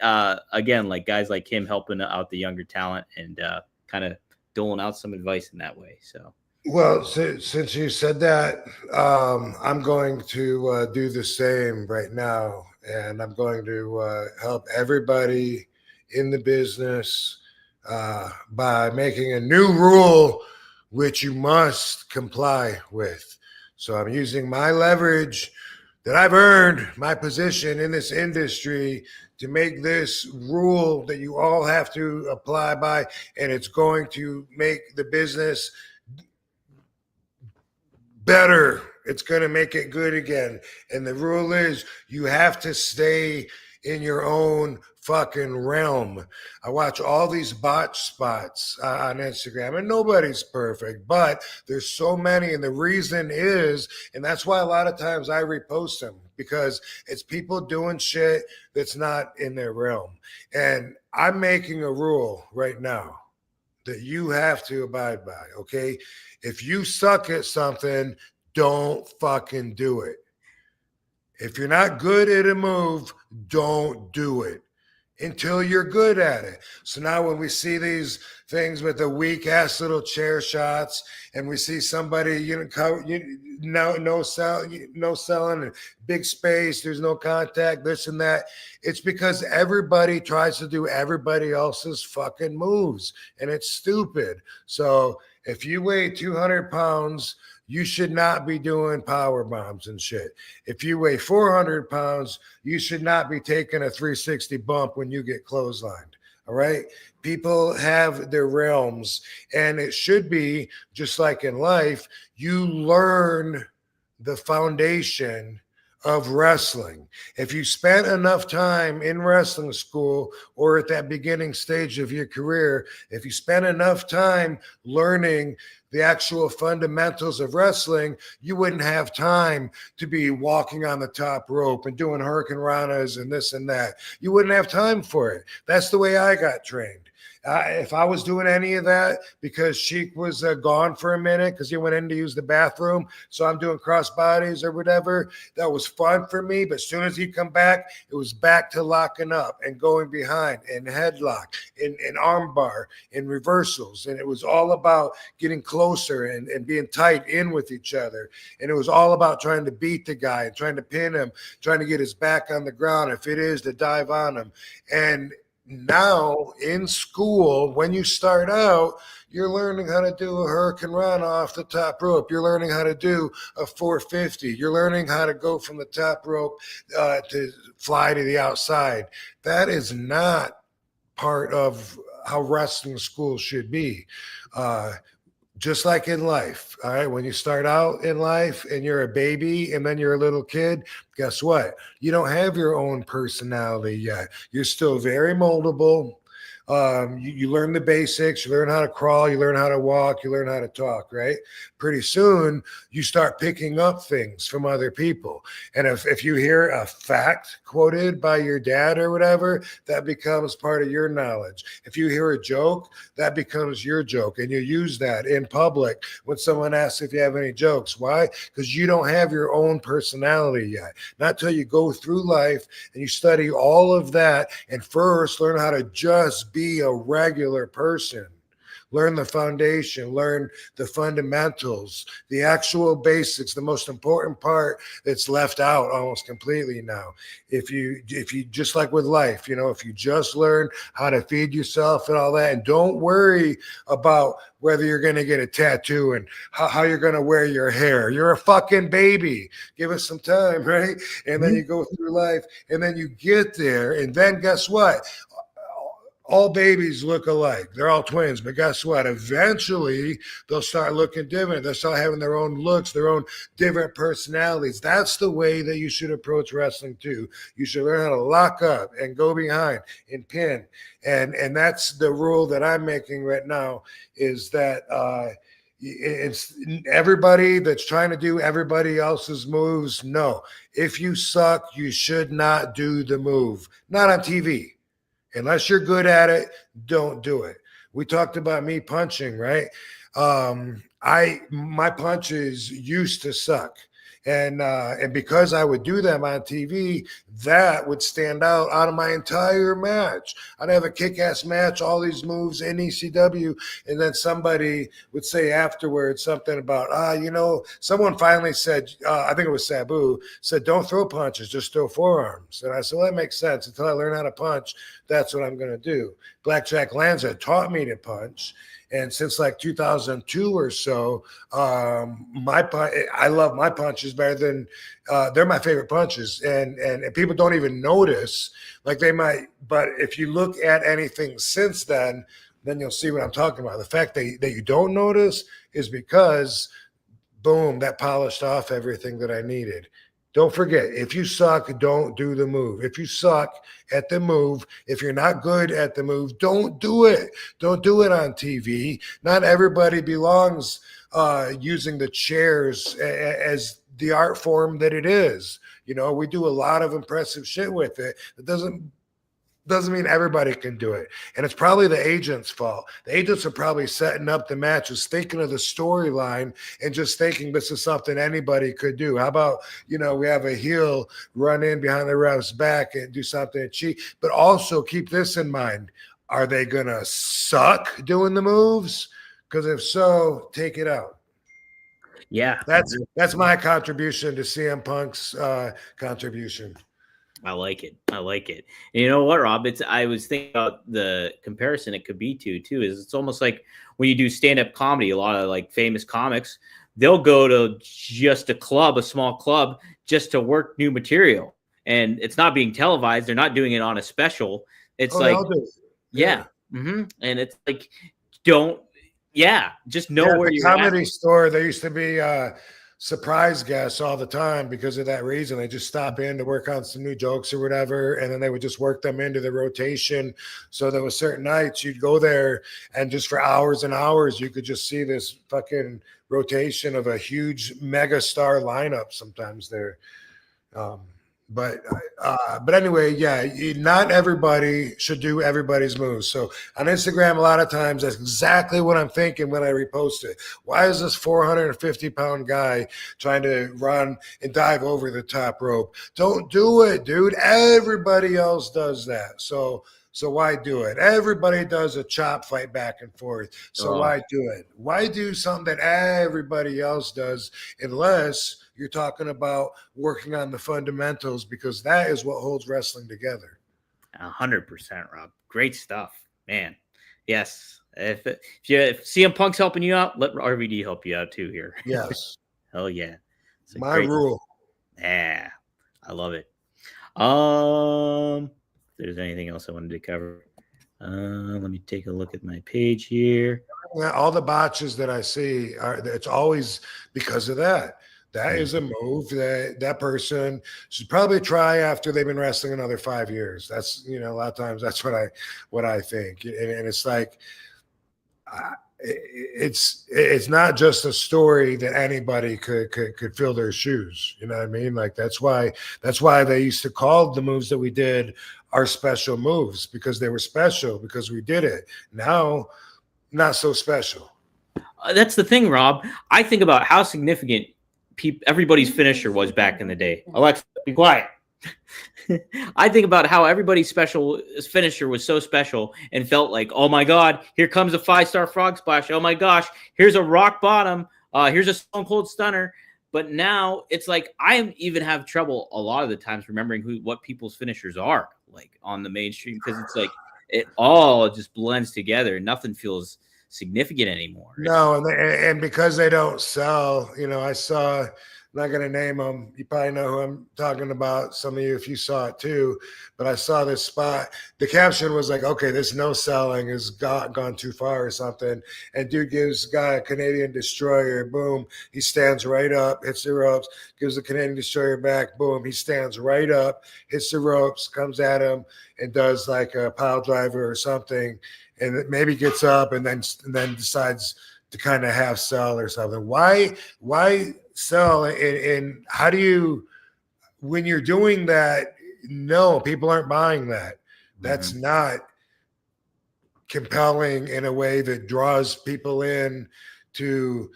again, like guys like him helping out the younger talent and kind of doling out some advice in that way. So, well, since you said that, I'm going to do the same right now, and I'm going to help everybody in the business by making a new rule which you must comply with. So I'm using my leverage that I've earned, my position in this industry, to make this rule that you all have to apply by, and it's going to make the business better. It's going to make it good again. And the rule is you have to stay in your own fucking realm. I watch all these botch spots on Instagram, and nobody's perfect, but there's so many. And the reason is, and that's why a lot of times I repost them, because it's people doing shit that's not in their realm. And I'm making a rule right now that you have to abide by, okay? If you suck at something, don't fucking do it. If you're not good at a move, don't do it until you're good at it. So now when we see these things with the weak ass little chair shots, and we see somebody, no selling, big space, there's no contact, this and that, it's because everybody tries to do everybody else's fucking moves, and it's stupid. So if you weigh 200 pounds, you should not be doing power bombs and shit. If you weigh 400 pounds, you should not be taking a 360 bump when you get clotheslined. All right. People have their realms, and it should be just like in life. You learn the foundation of wrestling. If you spent enough time in wrestling school or at that beginning stage of your career, if you spent enough time learning the actual fundamentals of wrestling, you wouldn't have time to be walking on the top rope and doing hurricane ranas and this and that. You wouldn't have time for it. That's the way I got trained. If I was doing any of that because Sheik was gone for a minute because he went in to use the bathroom, so I'm doing cross bodies or whatever, that was fun for me. But as soon as he'd come back, it was back to locking up and going behind and headlock and arm bar and reversals. And it was all about getting closer and being tight in with each other. And it was all about trying to beat the guy and trying to pin him, trying to get his back on the ground. If it is, to dive on him. And now in school, when you start out, you're learning how to do a hurricane run off the top rope. You're learning how to do a 450. You're learning how to go from the top rope to fly to the outside. That is not part of how wrestling school should be. Just like in life, all right? When you start out in life and you're a baby and then you're a little kid, guess what? You don't have your own personality yet. You're still very moldable. You learn the basics, you learn how to crawl, you learn how to walk, you learn how to talk, right? Pretty soon, you start picking up things from other people. And if you hear a fact quoted by your dad or whatever, that becomes part of your knowledge. If you hear a joke, that becomes your joke. And you use that in public when someone asks if you have any jokes. Why? Because you don't have your own personality yet. Not till you go through life and you study all of that and first learn how to just be a regular person. Learn the foundation, learn the fundamentals, the actual basics, the most important part that's left out almost completely now. If you just like with life, if you just learn how to feed yourself and all that, and don't worry about whether you're going to get a tattoo and how you're going to wear your hair. You're a fucking baby. Give us some time, right? And then you go through life and then you get there. And then guess what? All babies look alike. They're all twins. But guess what? Eventually, they'll start looking different. They'll start having their own looks, their own different personalities. That's the way that you should approach wrestling too. You should learn how to lock up and go behind and pin. And that's the rule that I'm making right now is that it's everybody that's trying to do everybody else's moves. No. If you suck, you should not do the move. Not on TV. Unless you're good at it, don't do it. We talked about me punching, right? My punches used to suck. And because I would do them on TV, that would stand out of my entire match. I'd have a kick-ass match, all these moves in ECW, and then somebody would say afterwards something about, someone finally said, I think it was Sabu, said, don't throw punches, just throw forearms. And I said, well, that makes sense. Until I learn how to punch, that's what I'm going to do. Blackjack Lanza taught me to punch. And since like 2002 or so, I love my punches better than they're my favorite punches. And people don't even notice, like they might. But if you look at anything since then you'll see what I'm talking about. The fact that you don't notice is because, boom, that polished off everything that I needed. Don't forget, if you suck, don't do the move. If you suck at the move, if you're not good at the move, don't do it. Don't do it on TV. Not everybody belongs using the chairs as the art form that it is. We do a lot of impressive shit with it. It doesn't mean everybody can do it. And it's probably the agent's fault. The agents are probably setting up the matches, thinking of the storyline and just thinking this is something anybody could do. How about, we have a heel run in behind the ref's back and do something cheap, but also keep this in mind. Are they going to suck doing the moves? Because if so, take it out. Yeah. That's my contribution to CM Punk's contribution. I like it. And you know what, Rob? I was thinking about the comparison it could be too, is it's almost like when you do stand-up comedy, a lot of like famous comics, they'll go to just a small club, just to work new material. And it's not being televised. They're not doing it on a special. It's yeah. Mm-hmm. And it's like, just know where you're at. Comedy store, there used to be surprise guests all the time because of that reason. They just stop in to work on some new jokes or whatever, and then they would just work them into the rotation. So there was certain nights you'd go there, and just for hours and hours, you could just see this fucking rotation of a huge mega star lineup sometimes there. But anyway, yeah, not everybody should do everybody's moves. So on Instagram, a lot of times that's exactly what I'm thinking when I repost it. Why is this 450-pound guy trying to run and dive over the top rope? Don't do it, dude. Everybody else does that. So why do it? Everybody does a chop fight back and forth. So why do it? Why do something that everybody else does unless you're talking about working on the fundamentals, because that is what holds wrestling together. 100%, Rob. Great stuff, man. Yes. If CM Punk's helping you out, let RVD help you out too here. Yes. Hell yeah. It's my rule. Yeah. I love it. If there's anything else I wanted to cover. Let me take a look at my page here. All the botches that I see it's always because of that. That is a move that person should probably try after they've been wrestling another 5 years. That's, a lot of times that's what I think. And it's like, it's not just a story that anybody could fill their shoes. You know what I mean? Like that's why they used to call the moves that we did our special moves, because they were special because we did it. Now, not so special. That's the thing, Rob. I think about how significant everybody's finisher was back in the day. Alexa, be quiet. I think about how everybody's special finisher was so special and felt like, oh my God, here comes a 5-star frog splash. Oh my gosh, here's a rock bottom. Here's a stone cold stunner. But now it's like I even have trouble a lot of the times remembering what people's finishers are like on the mainstream, because it's like it all just blends together. Nothing feels significant anymore. No, and because they don't sell, I saw, I'm not going to name them. You probably know who I'm talking about. Some of you, if you saw it too, but I saw this spot. The caption was like, okay, this no selling has gone too far or something. And dude gives guy a Canadian destroyer. Boom. He stands right up, hits the ropes, gives the Canadian destroyer back. Boom. He stands right up, hits the ropes, comes at him and does like a pile driver or something. And maybe gets up and then decides to kind of half sell or something. Why sell? And how do you, when you're doing that? No, people aren't buying that. That's not compelling in a way that draws people in to.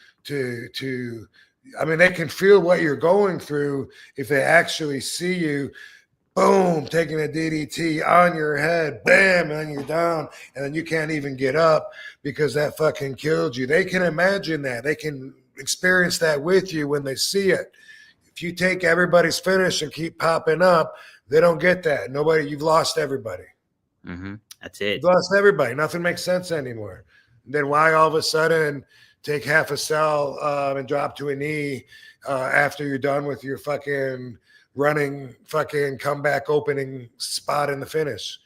I mean, they can feel what you're going through if they actually see you. Boom, taking a DDT on your head, bam, and then you're down, and then you can't even get up because that fucking killed you. They can imagine that. They can experience that with you when they see it. If you take everybody's finish and keep popping up, they don't get that. You've lost everybody. That's it. You've lost everybody. Nothing makes sense anymore. Then why all of a sudden take half a cell and drop to a knee after you're done with your fucking running fucking comeback opening spot in the finish?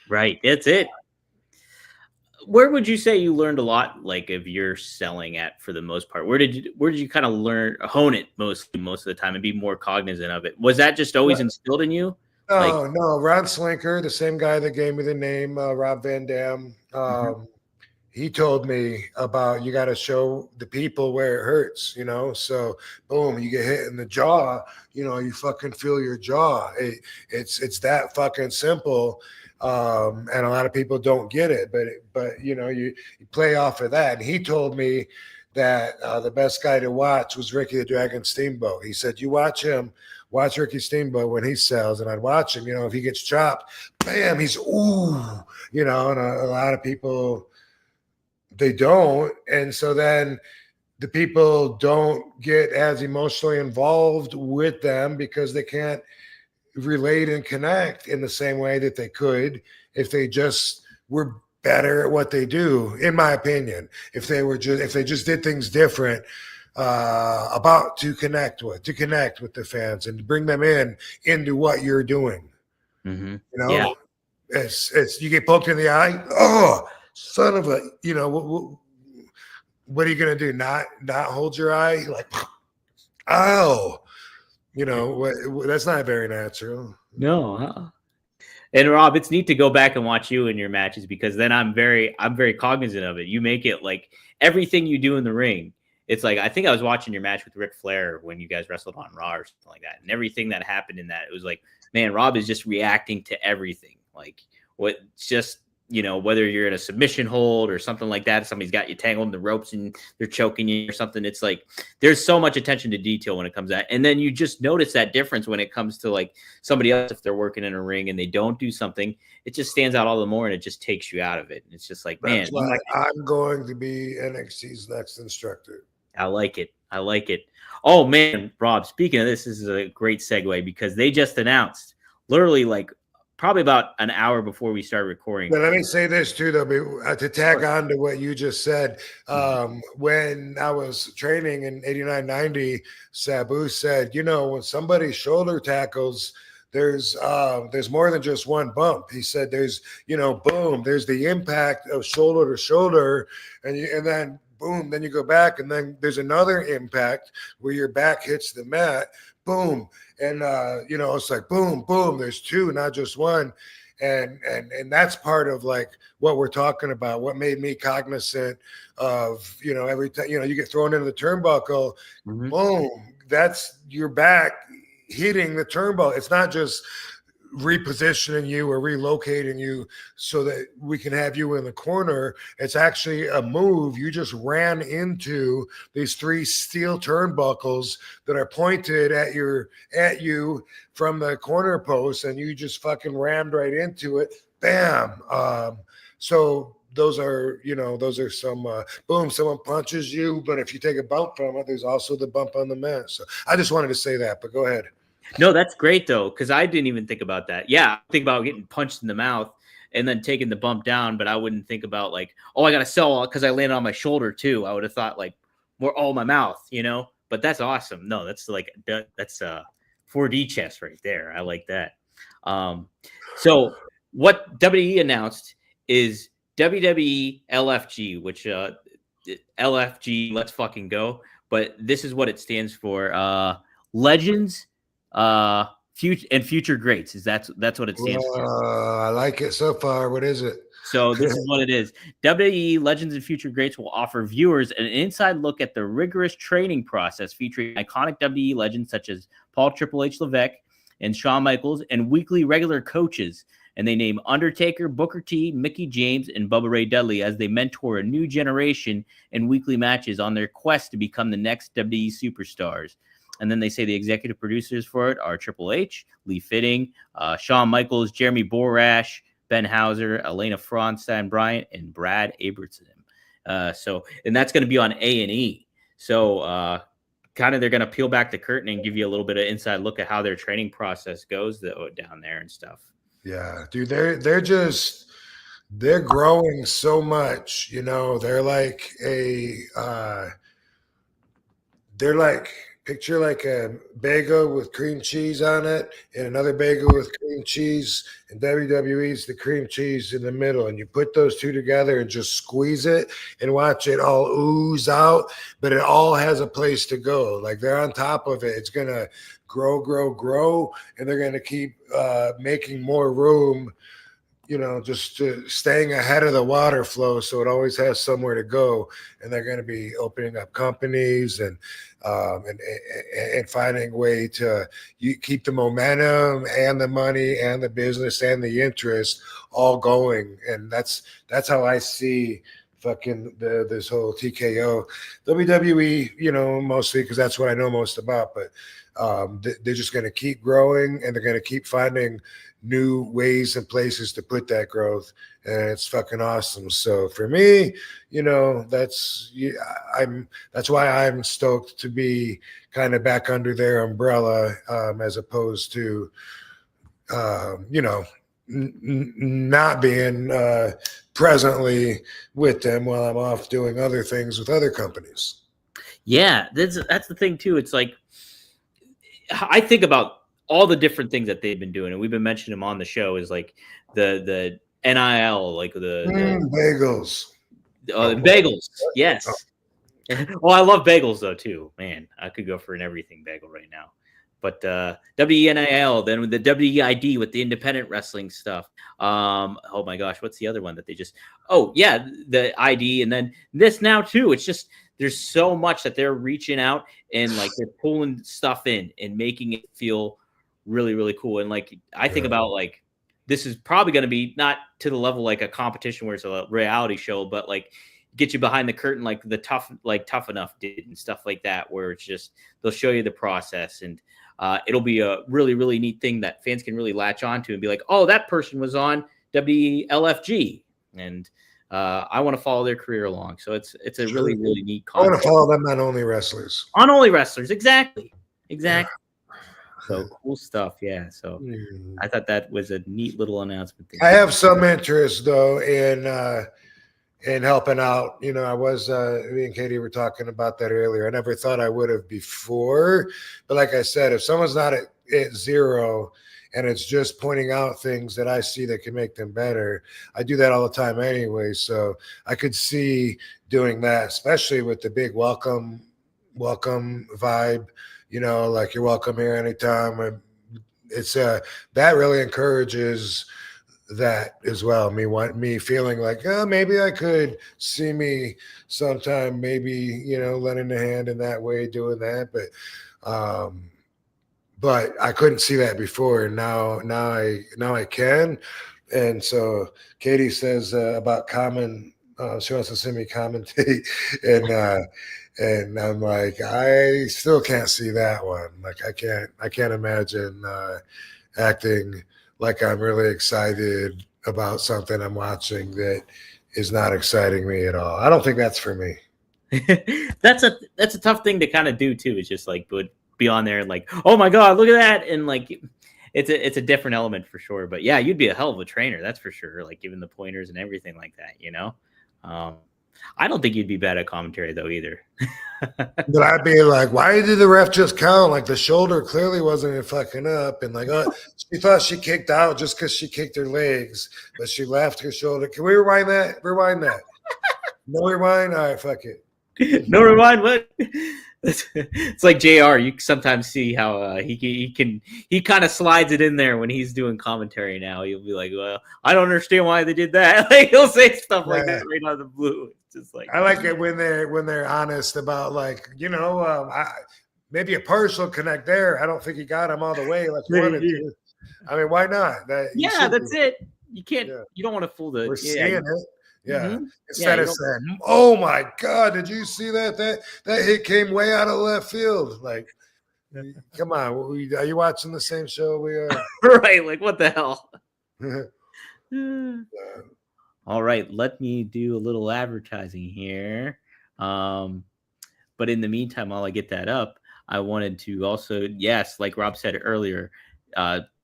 Right. That's it. Where would you say you learned a lot, like, of your selling at for the most part? Where did you kind of hone it most of the time and be more cognizant of it? Was that just always instilled in you? No, Ron Slinker, the same guy that gave me the name, Rob Van Dam, he told me about, you got to show the people where it hurts, So boom, you get hit in the jaw, you fucking feel your jaw. It's that fucking simple. And a lot of people don't get it, but you play off of that. And he told me that the best guy to watch was Ricky the Dragon Steamboat. He said, you watch Ricky Steamboat when he sells, and I'd watch him, if he gets chopped, bam, he's ooh, and a lot of people, they don't. And so then the people don't get as emotionally involved with them because they can't relate and connect in the same way that they could if they just were better at what they do, in my opinion. If they just did things different to connect with the fans and to bring them into what you're doing. Yeah. It's you get poked in the eye. Oh, son of a, what are you gonna do? Not hold your eye? Like, Oh, that's not very natural. No, huh? And Rob, it's neat to go back and watch you in your matches because then I'm very cognizant of it. You make it like everything you do in the ring. It's like I think I was watching your match with Ric Flair when you guys wrestled on Raw or something like that, and everything that happened in that, it was like, man, Rob is just reacting to everything. Like what, just whether you're in a submission hold or something like that, somebody's got you tangled in the ropes and they're choking you or something. It's like there's so much attention to detail when it comes to that. And then you just notice that difference when it comes to like somebody else, if they're working in a ring and they don't do something, it just stands out all the more and it just takes you out of it. And it's just like, man, I'm going to be NXT's next instructor. I like it. I like it. Oh man, Rob, speaking of this is a great segue because they just announced literally like probably about an hour before we started recording. But let me say this too, though, to tag on to what you just said. When I was training in 89, 90, Sabu said, when somebody shoulder tackles, there's more than just one bump. He said there's, boom, there's the impact of shoulder to shoulder, and then boom, then you go back, and then there's another impact where your back hits the mat, boom. And it's like boom, boom. There's two, not just one, and that's part of like what we're talking about. What made me cognizant of every time you get thrown into the turnbuckle, boom. That's your back hitting the turnbuckle. It's not just repositioning you or relocating you so that we can have you in the corner. It's actually a move. You just ran into these three steel turnbuckles that are pointed at you from the corner post, and you just fucking rammed right into it. Bam. So those are some boom, someone punches you, but if you take a bump from it, there's also the bump on the mat. So I just wanted to say that, but go ahead. No, that's great though, because I didn't even think about that. Yeah, I think about getting punched in the mouth and then taking the bump down, but I wouldn't think about like, oh, I got to sell because I landed on my shoulder too. I would have thought like more, my mouth, But that's awesome. No, that's like that's 4D chess right there. I like that. So what WWE announced is WWE LFG, which LFG, let's fucking go. But this is what it stands for: Legends. Future greats that's what it stands for. I like it so far. What is it? So this is what it is. WWE Legends and Future Greats will offer viewers an inside look at the rigorous training process featuring iconic WWE legends such as Paul Triple H Levesque and Shawn Michaels, and weekly regular coaches. And they name Undertaker, Booker T, Mickey James, and Bubba Ray Dudley as they mentor a new generation in weekly matches on their quest to become the next WWE superstars. And then they say the executive producers for it are Triple H, Lee Fitting, Shawn Michaels, Jeremy Borash, Ben Hauser, Elena Fronstein Bryant, and Brad Aberson. And that's going to be on A&E. So kind of they're going to peel back the curtain and give you a little bit of inside look at how their training process goes down there and stuff. Yeah, dude, they're growing so much. They're like picture like a bagel with cream cheese on it and another bagel with cream cheese, and WWE's the cream cheese in the middle, and you put those two together and just squeeze it and watch it all ooze out, but it all has a place to go. Like they're on top of it. It's going to grow, and they're going to keep making more room, just staying ahead of the water flow, so it always has somewhere to go. And they're going to be opening up companies and finding a way to keep the momentum and the money and the business and the interest all going. And that's how I see fucking this whole TKO WWE, mostly because that's what I know most about. But they're just going to keep growing, and they're going to keep finding new ways and places to put that growth, and it's fucking awesome. So for me, that's why I'm stoked to be kind of back under their umbrella, as opposed to not being presently with them while I'm off doing other things with other companies. Yeah, that's the thing too. It's like I think about all the different things that they've been doing, and we've been mentioning them on the show, is like the NIL, like the bagels. Bagels, yes. Well, I love bagels though too. Man, I could go for an everything bagel right now. But WENIL, then with the WEID with the independent wrestling stuff. Oh my gosh, what's the other one that they just? Oh yeah, the ID, and then this now too. It's just there's so much that they're reaching out and like they're pulling stuff in and making it feel really really cool. And like I think about like this is probably going to be not to the level like a competition where it's a reality show, but like get you behind the curtain like the Tough Enough did and stuff like that, where it's just they'll show you the process and it'll be a really really neat thing that fans can really latch onto and be like, oh, that person was on WLFG and I want to follow their career along. So it's a really really neat concept. I want to follow them on Only Wrestlers. On Only Wrestlers, exactly. So cool stuff, yeah. So I thought that was a neat little announcement. I have some interest though in helping out. You know, I was me and Katie were talking about that earlier. I never thought I would have before, but like I said, if someone's not at zero and it's just pointing out things that I see that can make them better, I do that all the time anyway. So I could see doing that, especially with the big welcome vibe. You know, like you're welcome here anytime. It's that really encourages that as well. Me feeling like, oh, maybe I could see me sometime, maybe, you know, lending a hand in that way, doing that. But I couldn't see that before, and now I can. And so Katie says about she wants to see me commentate, and I'm like, I still can't see that one. Like I can't imagine acting like I'm really excited about something I'm watching that is not exciting me at all. I don't think that's for me. That's a tough thing to kind of do too. It's just like would be on there and like, oh my god, look at that, and like it's a different element for sure. But yeah, you'd be a hell of a trainer, that's for sure. Like giving the pointers and everything like that, you know. I don't think you'd be bad at commentary though either. But I'd be like, why did the ref just count? Like the shoulder clearly wasn't fucking up, and like, oh, she thought she kicked out just because she kicked her legs, but she left her shoulder. Can we rewind that? No rewind. All right, fuck it. No rewind. What? It's like JR. You sometimes see how he kind of slides it in there when he's doing commentary. Now he'll be like, "Well, I don't understand why they did that." Like he'll say stuff like that right out of the blue. It's just like I like it when they're honest about like, you know, maybe a partial connect there. I don't think he got him all the way like he wanted to. I mean, why not? That's it. You can't. Yeah. You don't want to fool the. We're seeing it. Yeah. Instead of saying, "Oh my God, did you see that? That hit came way out of left field." Like, come on, are you watching the same show we are? Right. Like, what the hell? All right, let me do a little advertising here. But in the meantime, while I get that up, I wanted to also, yes, like Rob said earlier,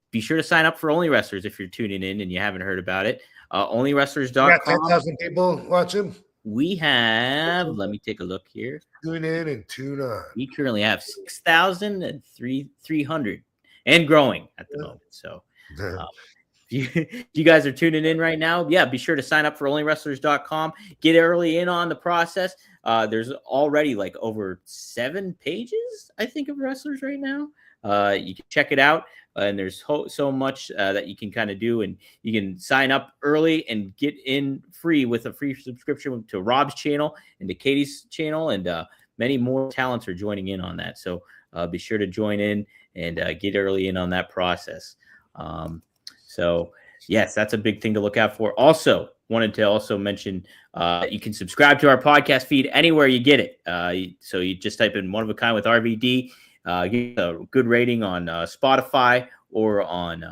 be sure to sign up for Only Wrestlers if you're tuning in and you haven't heard about it. OnlyWrestlers.com. We got 10,000 people watching. We have, let me take a look here. Tune in and tune on. We currently have 6,300 and growing at the moment. So if you guys are tuning in right now, yeah, be sure to sign up for OnlyWrestlers.com. Get early in on the process. There's already like over 7 pages, I think, of wrestlers right now. You can check it out. And there's so much that you can kind of do, and you can sign up early and get in free with a free subscription to Rob's channel and to Katie's channel, and many more talents are joining in on that. So be sure to join in and get early in on that process. So yes, that's a big thing to look out for. Also, wanted to also mention you can subscribe to our podcast feed anywhere you get it. So you just type in One of a Kind with RVD. Get a good rating on Spotify or on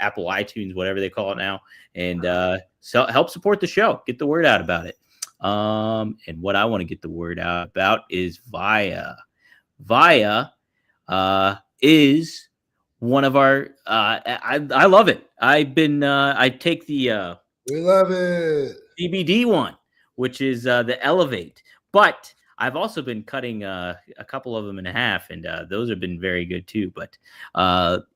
Apple iTunes, whatever they call it now, and so help support the show. Get the word out about it. And what I want to get the word out about is Via. Via is one of our. I love it. I take the. We love it. CBD one, which is the Elevate, but I've also been cutting a couple of them in half, and those have been very good too. But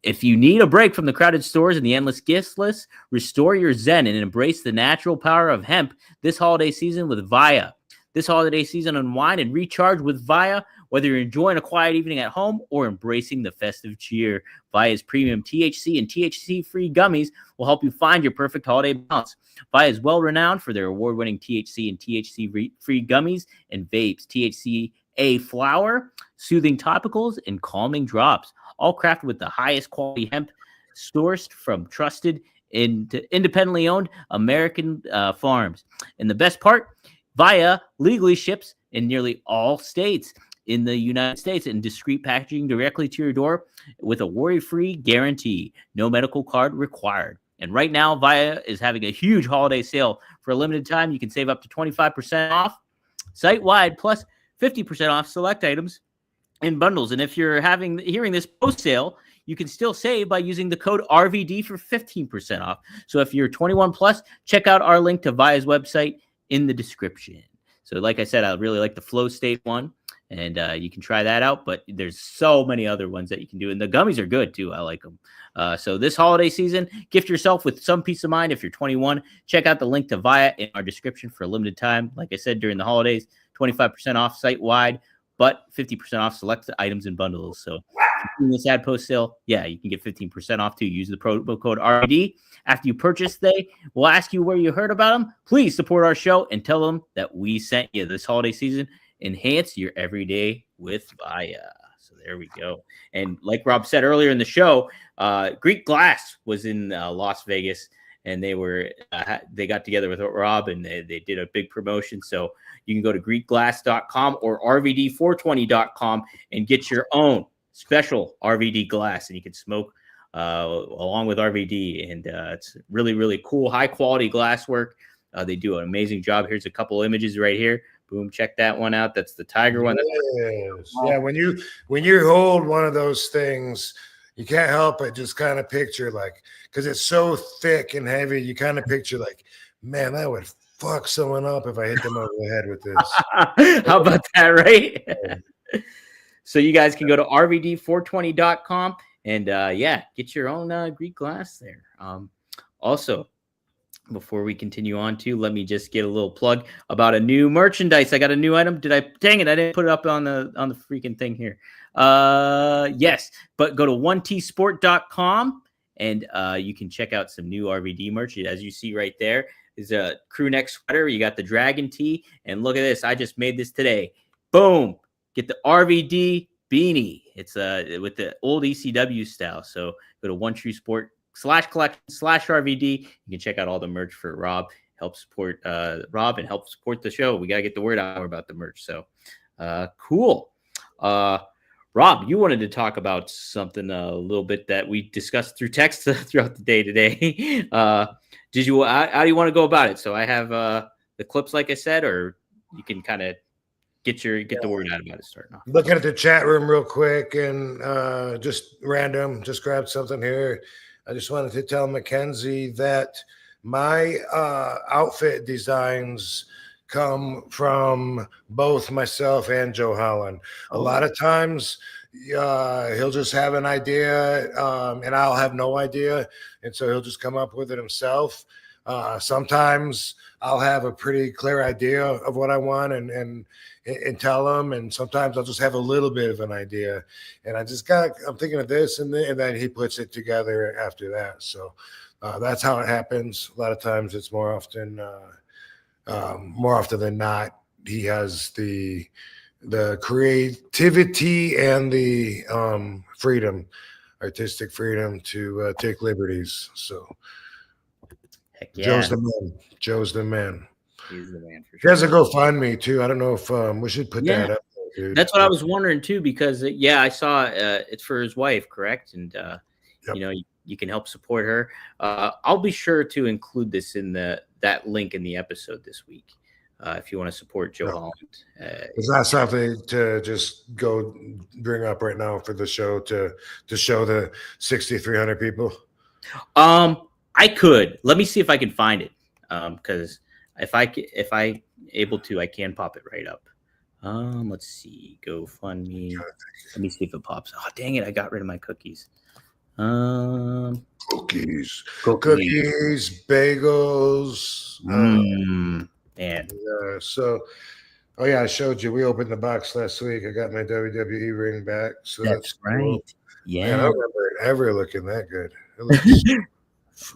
if you need a break from the crowded stores and the endless gifts list, restore your zen and embrace the natural power of hemp this holiday season with Via. This holiday season, unwind and recharge with Via. Whether you're enjoying a quiet evening at home or embracing the festive cheer, Via's premium THC and THC-free gummies will help you find your perfect holiday balance. Via is well renowned for their award-winning THC and THC-free gummies and vapes, THC-A flower, soothing topicals, and calming drops, all crafted with the highest quality hemp sourced from trusted independently owned American farms. And the best part, Via legally ships in nearly all states in the United States in discreet packaging directly to your door with a worry-free guarantee. No medical card required. And right now, Via is having a huge holiday sale. For a limited time, you can save up to 25% off site-wide, plus 50% off select items in bundles. And if you're hearing this post-sale, you can still save by using the code RVD for 15% off. So if you're 21 plus, check out our link to Via's website in the description. So like I said, I really like the Flow State one, and you can try that out. But there's so many other ones that you can do, and the gummies are good too. I like them. So this holiday season, gift yourself with some peace of mind. If you're 21, check out the link to Via in our description for a limited time. Like I said, during the holidays, 25% off site-wide, but 50% off select items and bundles. So in this ad post sale, yeah, you can get 15% off too. Use the promo code RD. After you purchase, they will ask you where you heard about them. Please support our show and tell them that we sent you this holiday season. Enhance your everyday with Via. So there we go. And like Rob said earlier in the show, Greek Glass was in Las Vegas, and they got together with Rob, and they did a big promotion. So you can go to GreekGlass.com or RVD420.com and get your own special RVD glass, and you can smoke along with RVD, and it's really, really cool, high quality glass work. They do an amazing job. Here's a couple images right here. Boom, check that one out. That's the Tiger one. Yes. Yeah, when you hold one of those things, you can't help but just kind of picture, like, because it's so thick and heavy, you kind of picture like, man, that would fuck someone up if I hit them over the head with this. How about that, right? So you guys can go to RVD420.com and get your own Greek glass there. Also, before we continue on to, let me just get a little plug about a new merchandise. I got a new item. Dang it, I didn't put it up on the freaking thing here. Yes, but go to 1tsport.com and you can check out some new RVD merch. As you see right there is a crew neck sweater. You got the dragon tee, and look at this. I just made this today. Boom. Get the RVD beanie. It's with the old ECW style. So go to OneTrueSport/collection/RVD. You can check out all the merch for Rob. Help support Rob and help support the show. We got to get the word out about the merch. So cool. Rob, you wanted to talk about something a little bit that we discussed through text throughout the day today. How do you want to go about it? So I have the clips, like I said, or you can kind of get the word out about it starting off. Looking at the chat room real quick, and just grabbed something here. I just wanted to tell Mackenzie that my outfit designs come from both myself and Joe Holland. A lot of times he'll just have an idea and I'll have no idea, and so he'll just come up with it himself. Sometimes I'll have a pretty clear idea of what I want and tell him, and sometimes I'll just have a little bit of an idea, and I'm thinking of this, and then he puts it together after that. So that's how it happens. A lot of times it's more often than not, he has the creativity and the artistic freedom to take liberties. So heck yeah. Joe's the man. He's the man for He sure. has a GoFundMe too. I don't know if we should put that up there, dude. That's what I was wondering too, because I saw it's for his wife, correct? And you can help support her. I'll be sure to include this in that link in the episode this week. If you want to support Joe Holland. Is that something to just go bring up right now for the show to show the 6,300 people? I could. Let me see if I can find it. Because if I able to, I can pop it right up. Let's see. GoFundMe. Let me see if it pops. Oh, dang it. I got rid of my cookies. Cookies, bagels. Man. Yeah, so Oh yeah, I showed you. We opened the box last week. I got my WWE ring back, so that's right. cool. Yeah. Man, I don't remember it ever looking that good. It looks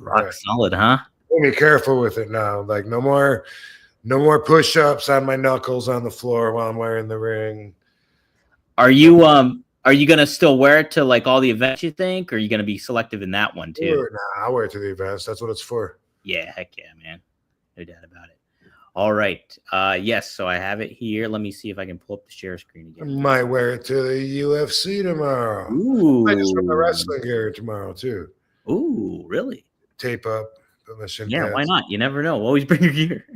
Rock solid, huh? Be careful with it now. Like no more push-ups on my knuckles on the floor while I'm wearing the ring. Are you gonna still wear it to like all the events, you think, or are you gonna be selective in that one too? Nah, I'll wear it to the events. That's what it's for. Yeah, heck yeah, man. No doubt about it. All right. Yes, so I have it here. Let me see if I can pull up the share screen I again. might wear it to the UFC tomorrow. Ooh. I just wear my wrestling gear tomorrow too. Ooh, really? Tape up the shin Yeah, pads. why not? You never know. Always bring your gear.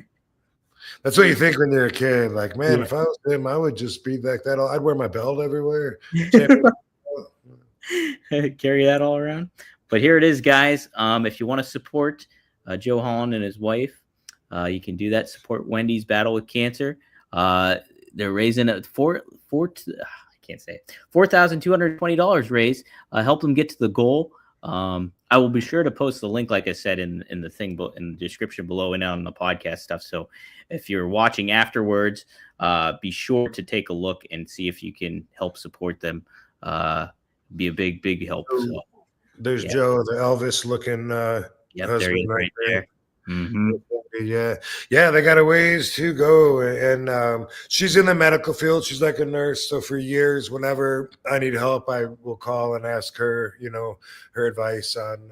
That's what you think when you're a kid. Like, man, if I was him, I would just be like that. I'd wear my belt everywhere. Carry that all around. But here it is, guys. If you want to support Joe Holland and his wife, you can do that. Support Wendy's battle with cancer. They're raising a $4,220 raise. Help them get to the goal. I will be sure to post the link, like I said, in the thing in the description below and on the podcast stuff. So if you're watching afterwards, be sure to take a look and see if you can help support them. Be a big help. So there's Joe, the Elvis looking husband right there. Mm-hmm. Yeah, they got a ways to go, and she's in the medical field. She's like a nurse, so for years, whenever I need help, I will call and ask her, her advice on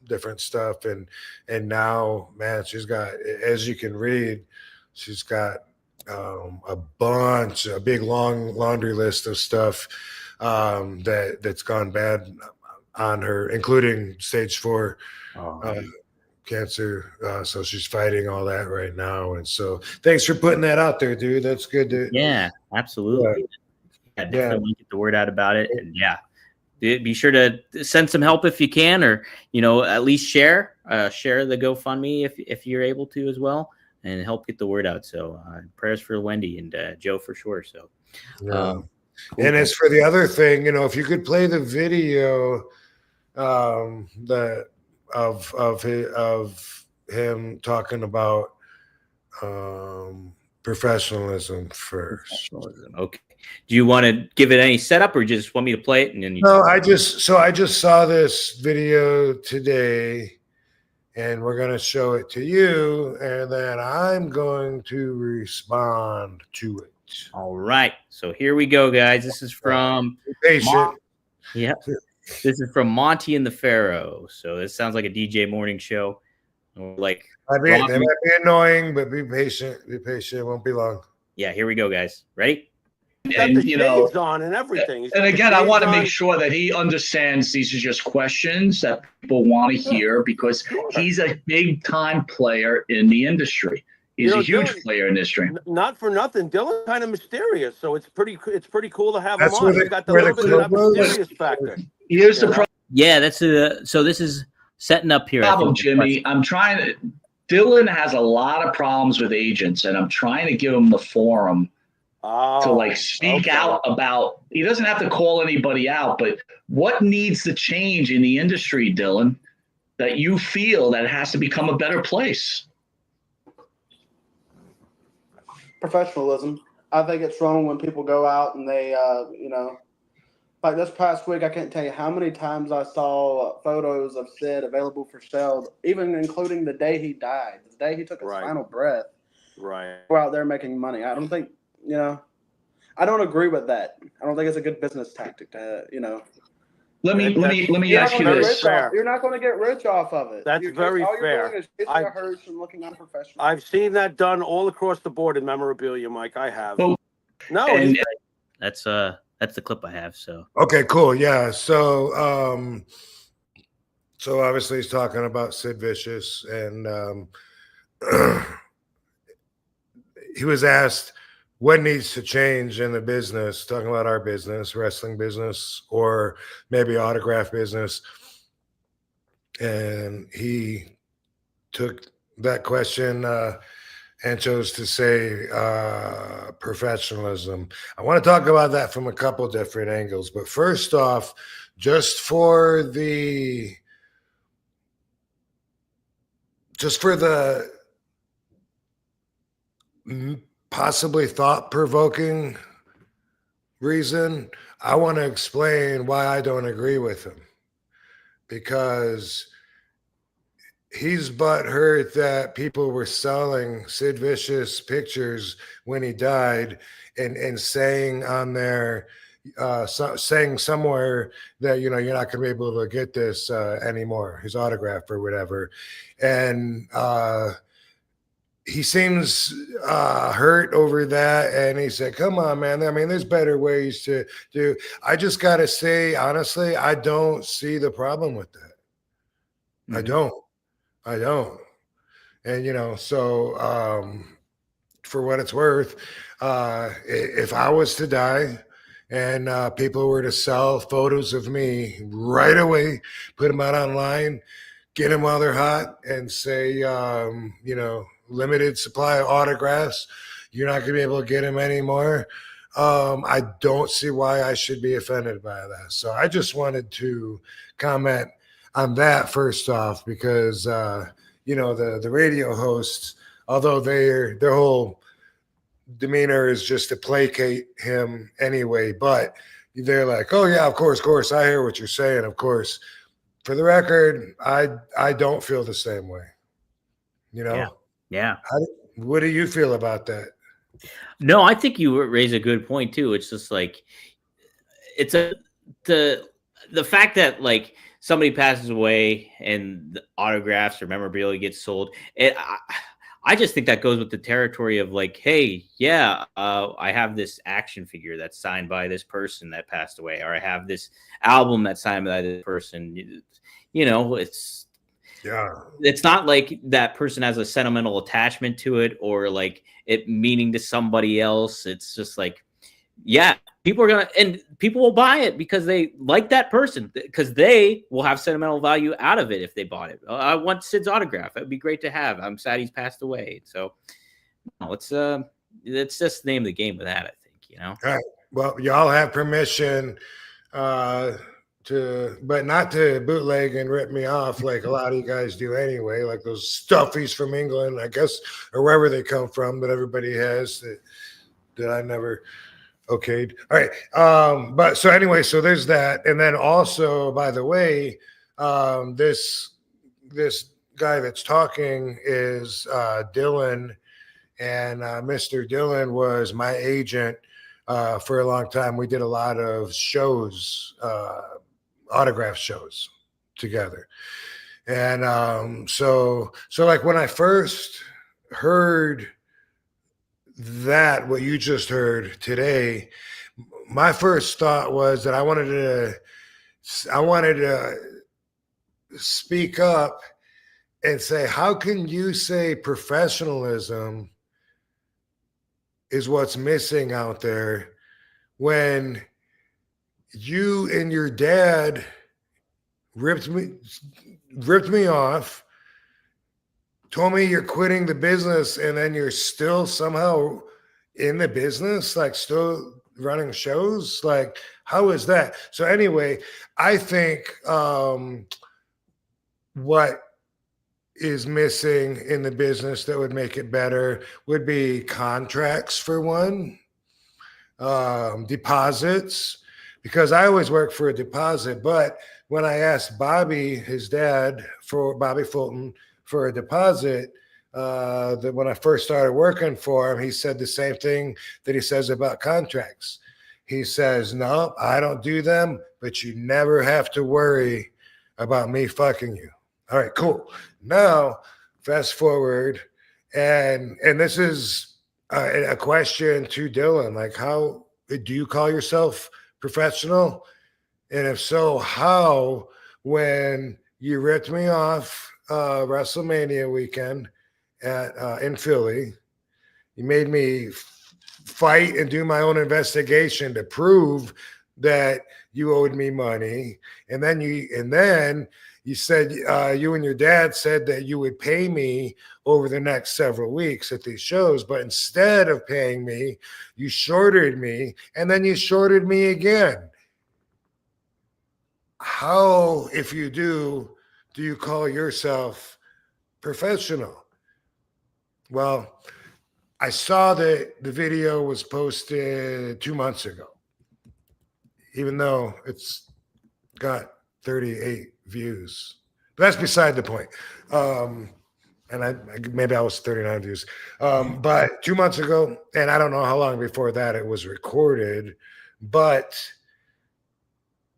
different stuff. And now, man, she's got, as you can read, she's got a big long laundry list of stuff that's gone bad on her, including stage 4. Cancer, so she's fighting all that right now, and so thanks for putting that out there, dude. That's good to absolutely. Definitely get the word out about it, and be sure to send some help if you can, or at least share the GoFundMe if you're able to as well, and help get the word out. So prayers for Wendy and Joe for sure. So cool. And as for the other thing, if you could play the video of him talking about professionalism first. Okay. Do you want to give it any setup, or just want me to play it and then you? No, I just saw this video today, and we're going to show it to you, and then I'm going to respond to it. All right. So here we go, guys. This is from patient. This is from Monty and the Pharaoh. So this sounds like a DJ morning show. Like they might be annoying, but be patient. Be patient. It won't be long. Yeah, here we go, guys. Ready? And on and everything. And again, I want to make sure that he understands these are just questions that people want to hear, because he's a big time player in the industry. He's a huge player in this industry. Not for nothing, Dylan's kind of mysterious, so it's pretty cool to have him on. He's got the little bit of that mysterious factor. Here's the problem. Yeah, that's so this is setting up here. Problem, Jimmy. Dylan has a lot of problems with agents, and I'm trying to give him the forum to speak out about. He doesn't have to call anybody out, but what needs to change in the industry, Dylan, that you feel that it has to become a better place? Professionalism. I think it's wrong when people go out and they, like this past week, I can't tell you how many times I saw photos of Sid available for sale, even including the day he died, the day he took his final breath. Right. Go out there making money. I don't think, I don't agree with that. I don't think it's a good business tactic to, Let me ask you this. You're not going to get rich off of it. That's very all fair. You're doing is getting a hearse and looking unprofessional. I've seen that done all across the board in memorabilia, Mike. I have. Well, that's the clip I have. So okay, cool. Yeah. So obviously he's talking about Sid Vicious, and he was asked what needs to change in the business, talking about our business, wrestling business, or maybe autograph business. And he took that question and chose to say professionalism. I want to talk about that from a couple different angles. But first off, just for the possibly thought-provoking reason, I want to explain why I don't agree with him. Because he's butthurt that people were selling Sid Vicious pictures when he died and saying on there, saying somewhere that, you're not going to be able to get this anymore, his autograph or whatever. And he seems hurt over that. And he said, come on, man. I mean, there's better ways to do. I just got to say, honestly, I don't see the problem with that. Mm-hmm. I don't. And, so for what it's worth, if I was to die and people were to sell photos of me right away, put them out online, get them while they're hot and say, limited supply of autographs, you're not going to be able to get them anymore. I don't see why I should be offended by that. So I just wanted to comment on that first off, because the radio hosts, although their whole demeanor is just to placate him anyway, but they're like, oh yeah, of course, I hear what you're saying. Of course, for the record, I don't feel the same way. Yeah. What do you feel about that? No, I think you raise a good point too. It's just like the fact that like somebody passes away and the autographs or memorabilia gets sold. I just think that goes with the territory of like, hey, yeah, I have this action figure that's signed by this person that passed away, or I have this album that's signed by this person. It's not like that person has a sentimental attachment to it or like it meaning to somebody else. It's just like, yeah, people will buy it because they like that person, because they will have sentimental value out of it if they bought it. I want Sid's autograph. It'd be great to have. I'm sad he's passed away. So no, let's just name the game with that, I think, All right. Well, y'all have permission but not to bootleg and rip me off like a lot of you guys do anyway, like those stuffies from England, I guess, or wherever they come from that everybody has that I never okayed. All right. But so anyway, so there's that. And then also, by the way, this guy that's talking is Dylan, and Mr. Dylan was my agent for a long time. We did a lot of shows, autograph shows together. And so like when I first heard that, what you just heard today, my first thought was that I wanted to speak up and say, how can you say professionalism is what's missing out there when you and your dad ripped me off, told me you're quitting the business, and then you're still somehow in the business, like still running shows? Like, how is that? So anyway, I think what is missing in the business that would make it better would be contracts for one, deposits, because I always work for a deposit. But when I asked Bobby, his dad, for Bobby Fulton, for a deposit, that when I first started working for him, he said the same thing that he says about contracts. He says, no, I don't do them, but you never have to worry about me fucking you. All right, cool. Now, fast forward, and this is a question to Dylan. Like, how do you call yourself professional? And if so, how, when you ripped me off WrestleMania weekend in Philly, you made me fight and do my own investigation to prove that you owed me money, and then you said you and your dad said that you would pay me over the next several weeks at these shows, but instead of paying me, you shorted me, and then you shorted me again. How, if you do you call yourself professional? Well, I saw that the video was posted 2 months ago, even though it's got 38 views. But that's beside the point. And maybe I was 39 views. But 2 months ago, and I don't know how long before that it was recorded, but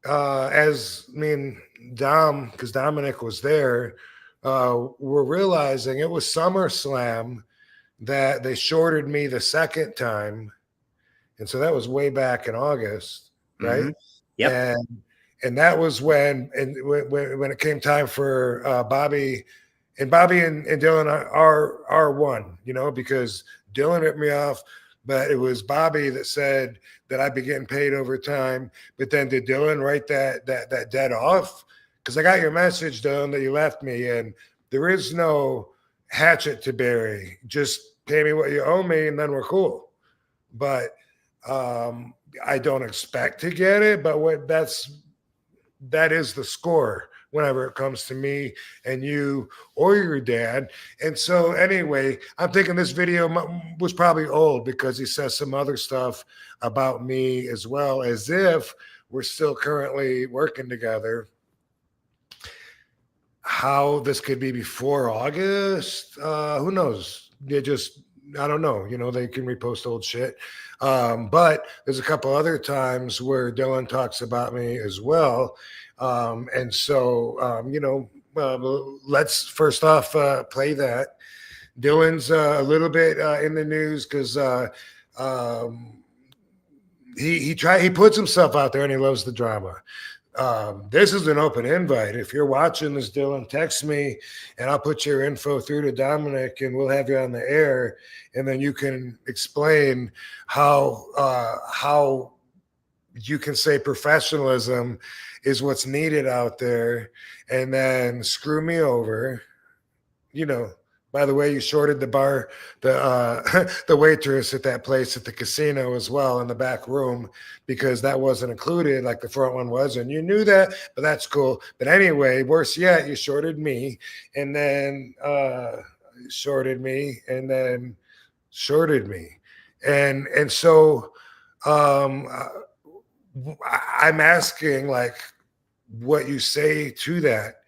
as me and Dom, because Dominic was there, we're realizing it was SummerSlam that they shorted me the second time. And so that was way back in August, right? Mm-hmm. Yep. And that was when it came time for Bobby and Dylan are one, because Dylan ripped me off, but it was Bobby that said that I'd be getting paid overtime. But then did Dylan write that debt off? Because I got your message, Dylan, that you left me, and there is no hatchet to bury. Just pay me what you owe me, and then we're cool. But I don't expect to get it, but that is the score whenever it comes to me and you or your dad. And so anyway, I'm thinking this video was probably old because he says some other stuff about me as well, as if we're still currently working together. How this could be before August, who knows? I don't know. They can repost old shit. But there's a couple other times where Dylan talks about me as well. And so, let's first off play that. Dylan's a little bit in the news because he puts himself out there and he loves the drama. This is an open invite. If you're watching this, Dylan, text me and I'll put your info through to Dominic and we'll have you on the air. And then you can explain how you can say professionalism is what's needed out there, and then screw me over. By the way, you shorted the waitress at that place at the casino as well in the back room because that wasn't included like the front one was, and you knew that, but that's cool. But anyway, worse yet, you shorted me and then shorted me and then shorted me. And so I'm asking like what you say to that.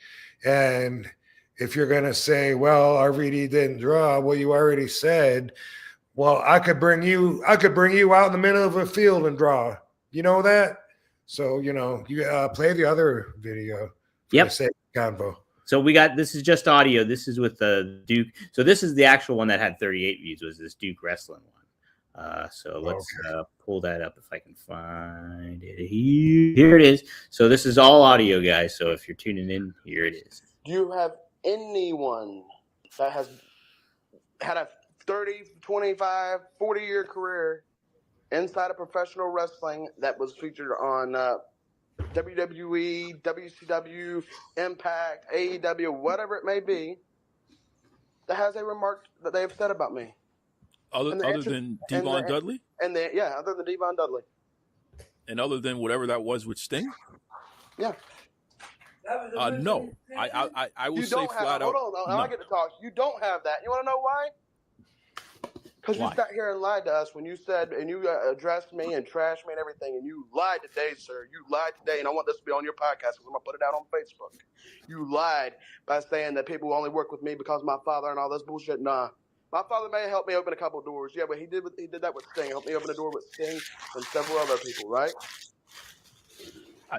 And if you're going to say, well, RVD didn't draw, well, you already said, well, I could bring you out in the middle of a field and draw. You know that? So, you play the other video. Yep. Convo. So this is just audio. This is with the Duke. So this is the actual one that had 38 views, was this Duke wrestling one. So let's pull that up if I can find it. Here it is. So this is all audio, guys. So if you're tuning in, here it is. Do you have anyone that has had a 30, 25, 40-year career inside of professional wrestling that was featured on WWE, WCW, Impact, AEW, whatever it may be, that has a remark that they have said about me? Other than Devon Dudley? Other than Devon Dudley. And other than whatever that was with Sting? Yeah. No. I will say flat out. Hold on, I get to talk. You don't have that. You want to know why? Because you sat here and lied to us when you said, and you addressed me and trashed me and everything, and you lied today, sir. You lied today, and I want this to be on your podcast because I'm going to put it out on Facebook. You lied by saying that people only work with me because of my father and all this bullshit. Nah. My father may have helped me open a couple of doors. Yeah, but he did that with Sting. Helped me open a door with Sting and several other people, right?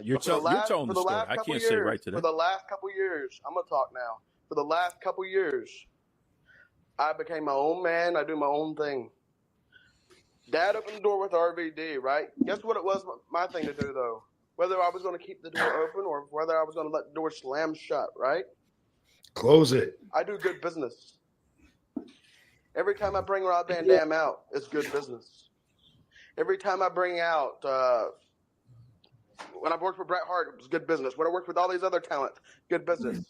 You're telling the story. I can't say right today. For the last couple of years, I'm going to talk now. For the last couple of years, I became my own man. I do my own thing. Dad opened the door with RVD, right? Guess what it was my thing to do, though? Whether I was going to keep the door open or whether I was going to let the door slam shut, right? Close it. I do good business. Every time I bring Rob Van Dam out, it's good business. Every time I bring out, when I worked with Bret Hart, it was good business. When I worked with all these other talent, good business.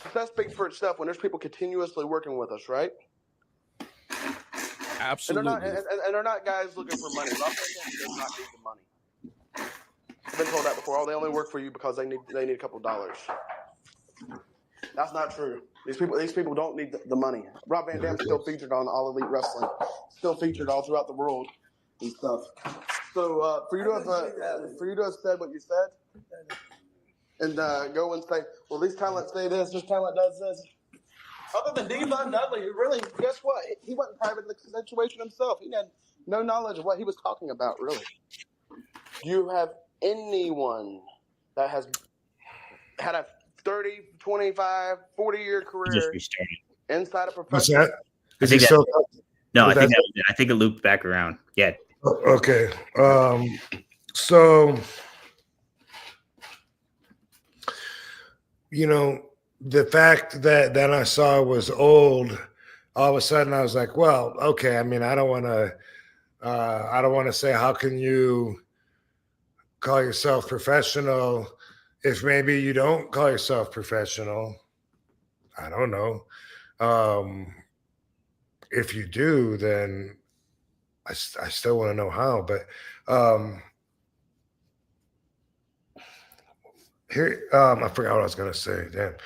Success speaks for itself when there's people continuously working with us, right? Absolutely. And they're not guys looking for money. Rob Van Dam does not need the money. I've been told that before. Oh, they only work for you because they need a couple dollars. That's not true. These people don't need the money. Rob Van Dam's still featured on All Elite Wrestling, still featured all throughout the world and stuff. So for you to have said what you said, and go and say, well, these talents say this talent does this. Other than Devon Dudley, who really, guess what? He wasn't private in the situation himself. He had no knowledge of what he was talking about, really. Do you have anyone that has had a 30, 25, 40-year career inside a professional? What's that? Is he still? No, I think it looped back around. Yeah. Okay. So, the fact that then I saw was old, all of a sudden I was like, well, okay. I mean, I don't want to say, how can you call yourself professional if maybe you don't call yourself professional? I don't know. If you do, then I still want to know how. But here, I forgot what I was going to say. Damn.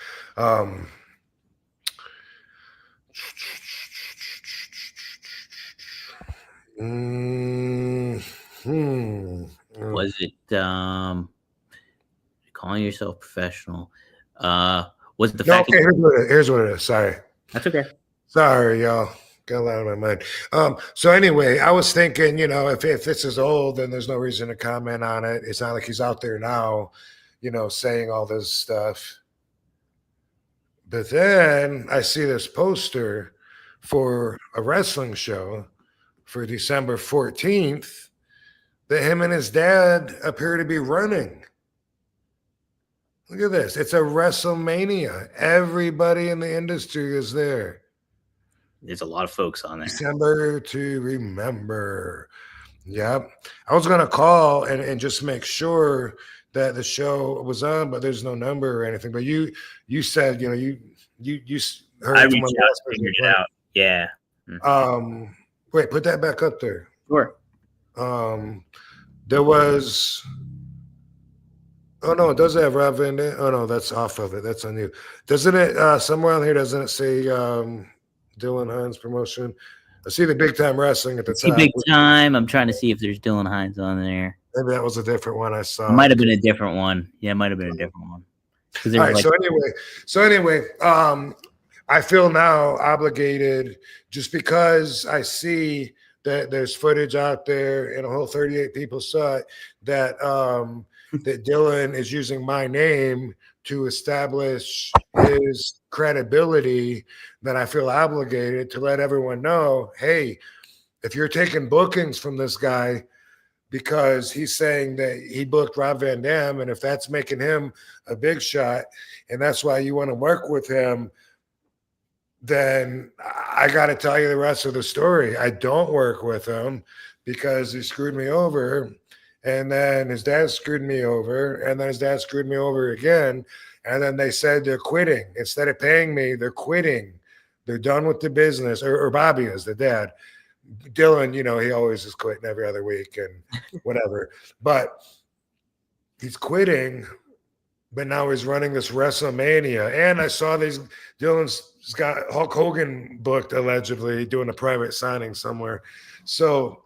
Was it calling yourself professional? Was it the fact? Okay, here's what it is. Sorry. That's okay. Sorry, y'all. Got a lot on my mind. So anyway, I was thinking, if this is old, then there's no reason to comment on it. It's not like he's out there now, saying all this stuff. But then I see this poster for a wrestling show for December 14th that him and his dad appear to be running. Look at this. It's a WrestleMania. Everybody in the industry is there. There's a lot of folks on there. December to remember. Yep. I was going to call and just make sure that the show was on, but there's no number or anything. But you said, you heard. I reached out, figured it out. Yeah. Wait, put that back up there. Sure. There was. Oh no, it doesn't have Rob Van Dam. Oh no, that's off of it. That's on you. Doesn't it somewhere on here? Doesn't it say Dylan Hines promotion? I see the Big Time Wrestling at the top. Big Time. I'm trying to see if there's Dylan Hines on there. Maybe that was a different one I saw. It might have been a different one. Yeah, it might have been a different one. All right. So anyway, I feel now obligated just because I see that there's footage out there and a whole 38 people saw it that that Dylan is using my name to establish his credibility, then I feel obligated to let everyone know, hey, if you're taking bookings from this guy because he's saying that he booked Rob Van Dam, and if that's making him a big shot and that's why you want to work with him, then I got to tell you the rest of the story. I don't work with him because he screwed me over. And then his dad screwed me over. And then his dad screwed me over again. And then they said they're quitting. Instead of paying me, they're quitting. They're done with the business. Or Bobby is the dad. Dylan, he always is quitting every other week and whatever. But he's quitting. But now he's running this WrestleMania. And I saw Dylan's got Hulk Hogan booked, allegedly, doing a private signing somewhere. So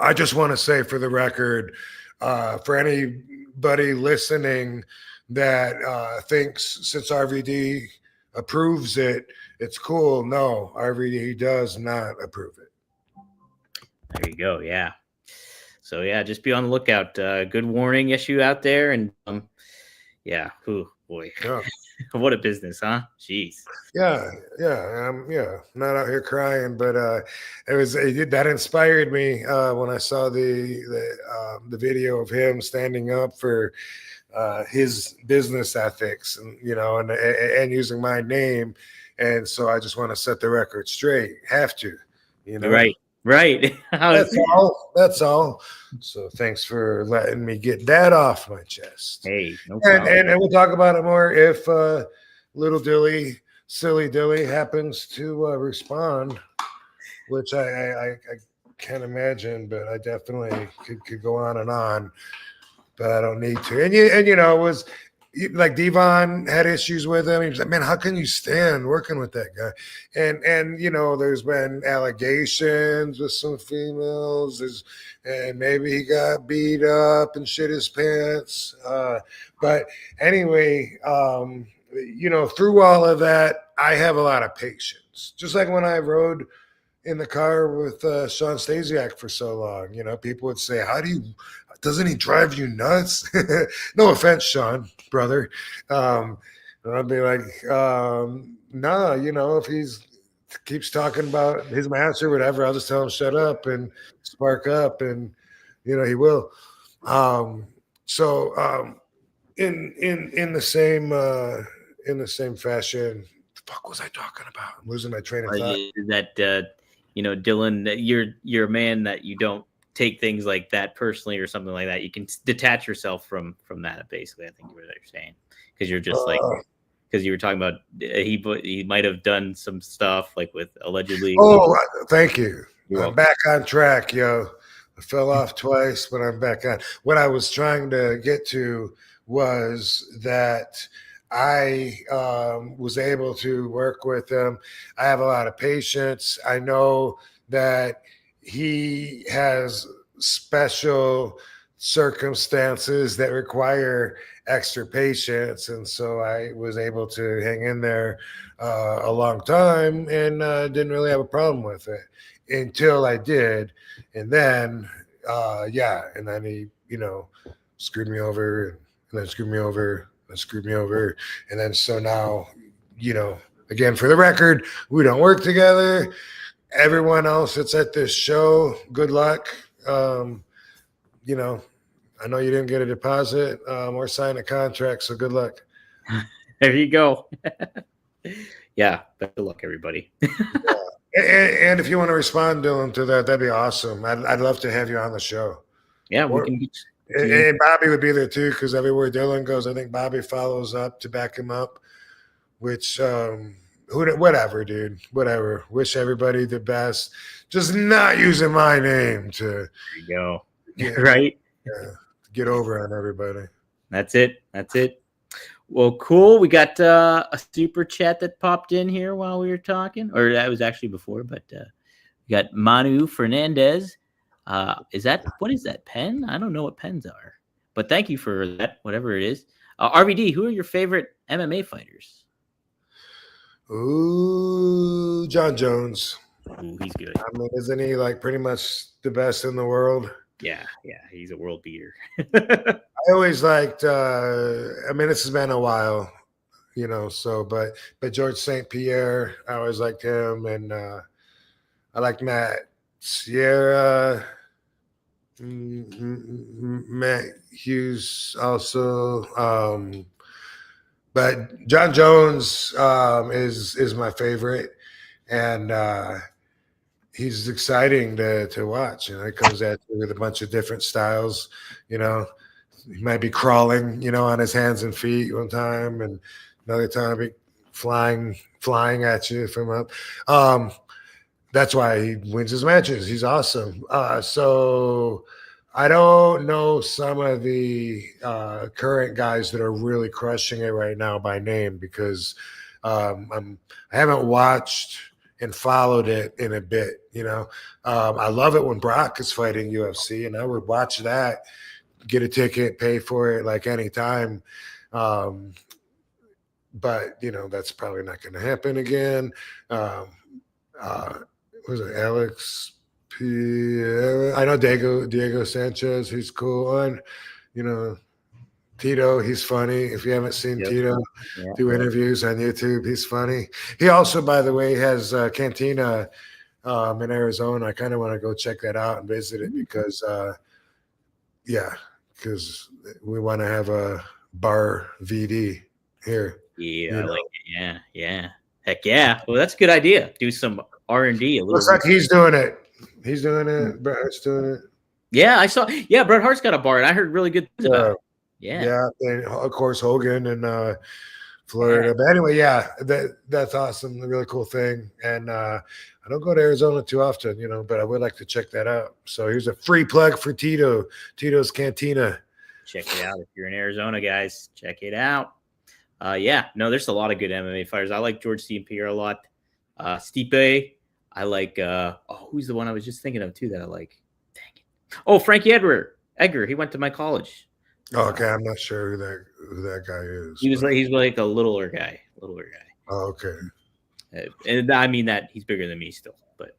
I just want to say for the record, for anybody listening that thinks since RVD approves it, it's cool. No, RVD does not approve it. There you go. Yeah. So yeah, just be on the lookout. Good warning issue out there. And yeah. Ooh, boy. Yeah. What a business, huh? Jeez. Yeah. Not out here crying, but that inspired me when I saw the video of him standing up for his business ethics, and and using my name, and so I just want to set the record straight. Have to, Right. That's all. So thanks for letting me get that off my chest. Hey, no problem. And we'll talk about it more if little Dilly, silly Dilly happens to respond, which I can't imagine, but I definitely could go on and on, but I don't need to. And it was like Devon had issues with him. He was like, man, how can you stand working with that guy? And you know, there's been allegations with some females. And maybe he got beat up and shit his pants. But anyway, you know, through all of that, I have a lot of patience. Just like when I rode in the car with Sean Stasiak for so long, you know, people would say, doesn't he drive you nuts? No offense, Sean, brother. And I'd be like, nah, you know, if he's keeps talking about his master or whatever, I'll just tell him shut up and spark up, and you know he will. In the same fashion, the fuck was I talking about? I'm losing my train of thought. That you know, Dylan, you're a man that you don't take things like that personally or something like that. You can detach yourself from that. Basically, I think what you're saying, because you're just like. Because you were talking about he might have done some stuff like with allegedly. Oh, thank you. I'm back on track, yo. I fell off twice, but I'm back on. What I was trying to get to was that I was able to work with him. I have a lot of patience. I know that he has special circumstances that require extra patience, and so I was able to hang in there a long time and didn't really have a problem with it until I did, and then and then he, you know, screwed me over, and then screwed me over, and screwed me over, and then so now, you know, again, for the record, we don't work together. Everyone else that's at this show, good luck. You know, I know you didn't get a deposit or sign a contract, so good luck. There you go. Yeah, best of luck, everybody. And if you want to respond, Dylan, to that, that'd be awesome. I'd love to have you on the show. Yeah, we can. And Bobby would be there too, because everywhere Dylan goes, I think Bobby follows up to back him up. Which, whatever, dude, whatever. Wish everybody the best. Just not using my name to. There you go. Right. Yeah, get over on everybody. That's it. Well, cool. We got a super chat that popped in here while we were talking, or that was actually before, but we got Manu Fernandez. What is that pen? I don't know what pens are, but thank you for that, whatever it is. RVD, who are your favorite MMA fighters? Ooh, John Jones. Ooh, he's good. I mean, isn't he like pretty much the best in the world? Yeah, he's a world beater. I always liked. I mean, this has been a while, you know. So, but George St. Pierre, I always liked him, and I liked Matt Sierra, Matt Hughes also. But John Jones is my favorite, and he's exciting to watch. You know, he comes at you with a bunch of different styles. You know, he might be crawling, you know, on his hands and feet one time, and another time he flying at you from up. That's why he wins his matches. He's awesome. So I don't know some of the current guys that are really crushing it right now by name, because I haven't watched and followed it in a bit, you know. I love it when Brock is fighting UFC, and I would watch that, get a ticket, pay for it like anytime. But, you know, that's probably not going to happen again. Was it Alex P? I know Diego Sanchez, he's cool. And, you know, Tito, he's funny. If you haven't seen Tito do interviews on YouTube, he's funny. He also, by the way, has Cantina in Arizona. I kind of want to go check that out and visit it because we want to have a bar VD here. Yeah, I like it. Yeah. Heck yeah. Well, that's a good idea. Do some R&D. Looks like he's doing it. He's doing it. Bret Hart's doing it. Yeah, I saw. Yeah, Bret Hart's got a bar, and I heard really good things about it. Yeah, and of course Hogan and Florida. Yeah. But anyway, that's awesome. A really cool thing. And I don't go to Arizona too often, you know, but I would like to check that out. So here's a free plug for Tito. Tito's Cantina. check it out if you're in Arizona, guys. Check it out. There's a lot of good MMA fighters. I like George St. Pierre a lot. Stipe. I like who's the one I was just thinking of too that I like? Dang it. Oh, Frankie Edgar. He went to my college. Oh, okay, I'm not sure who that guy is. He's like a littler guy. Oh, okay. And I mean that he's bigger than me still, but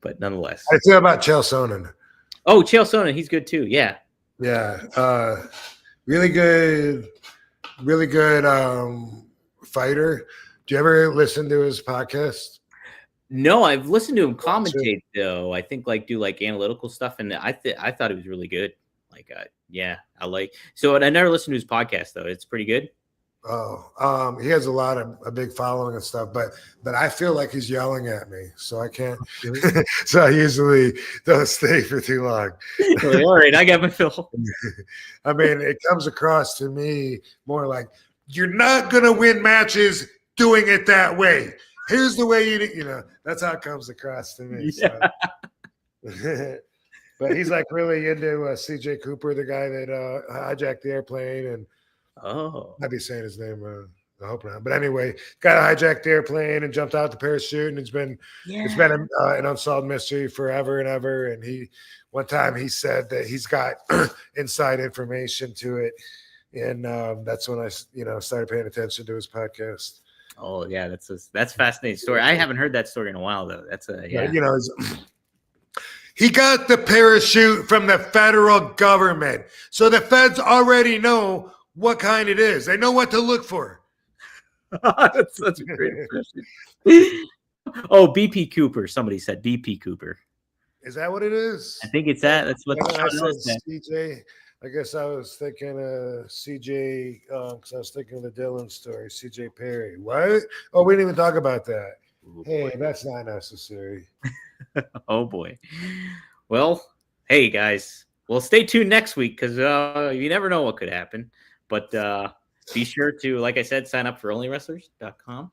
but nonetheless. I feel about Chael Sonnen. Oh, Chael Sonnen, he's good too. Yeah. Yeah. Really good fighter. Do you ever listen to his podcast? No, I've listened to him commentate though. I think do analytical stuff, and I thought it was really good. I never listened to his podcast though. It's pretty good. Oh, he has a big following and stuff, but I feel like he's yelling at me, so I can't. So I usually don't stay for too long. All right, I got my fill. I mean, it comes across to me more like you're not gonna win matches doing it that way. Here's the way that's how it comes across to me. Yeah. So. But he's really into CJ Cooper, the guy that hijacked the airplane, and I'd be saying his name wrong. I hope not. But anyway, guy hijacked the airplane and jumped out the parachute, and it's been an unsolved mystery forever and ever. And one time he said that he's got inside information to it, and that's when I started paying attention to his podcast. Oh yeah, that's a fascinating story. I haven't heard that story in a while though. That's he got the parachute from the federal government, so the feds already know what kind it is. They know what to look for. That's such a great impression. Oh, BP Cooper. Somebody said BP Cooper. Is that what it is? I think it's that. That's what I said. CJ. I guess I was thinking of CJ because I was thinking of the Dylan story. CJ Perry. What? Oh, we didn't even talk about that. Oh, hey, that's not necessary. Oh boy. Well, hey guys. Well, stay tuned next week because you never know what could happen. But be sure to, like I said, sign up for onlywrestlers.com.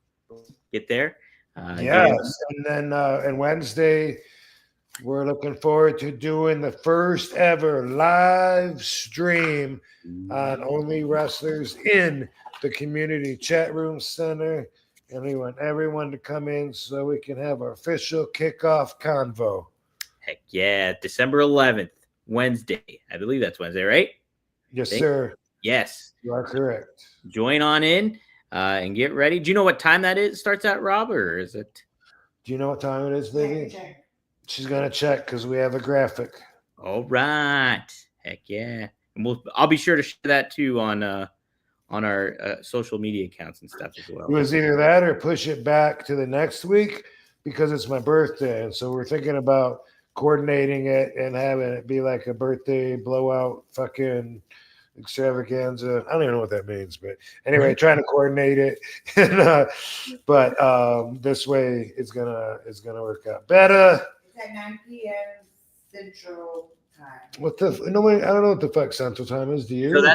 Get there. Yes. And then and Wednesday, we're looking forward to doing the first ever live stream on Only Wrestlers in the community chat room center. And we want everyone to come in so we can have our official kickoff convo. Heck yeah. December 11th, Wednesday. I believe that's Wednesday, right? Yes, sir. Yes. You are correct. Join on in and get ready. Do you know what time that is? Starts at, Rob, or is it? Do you know what time it is, baby? She's going to check because we have a graphic. All right. Heck yeah. And I'll be sure to share that too on our social media accounts and stuff as well. It was either that or push it back to the next week because it's my birthday. And so we're thinking about coordinating it and having it be like a birthday blowout fucking extravaganza. I don't even know what that means, but anyway, trying to coordinate it. And, but this way it's gonna work out better. It's at 9 p.m. Central Time. I don't know what the fuck Central Time is. Do you? So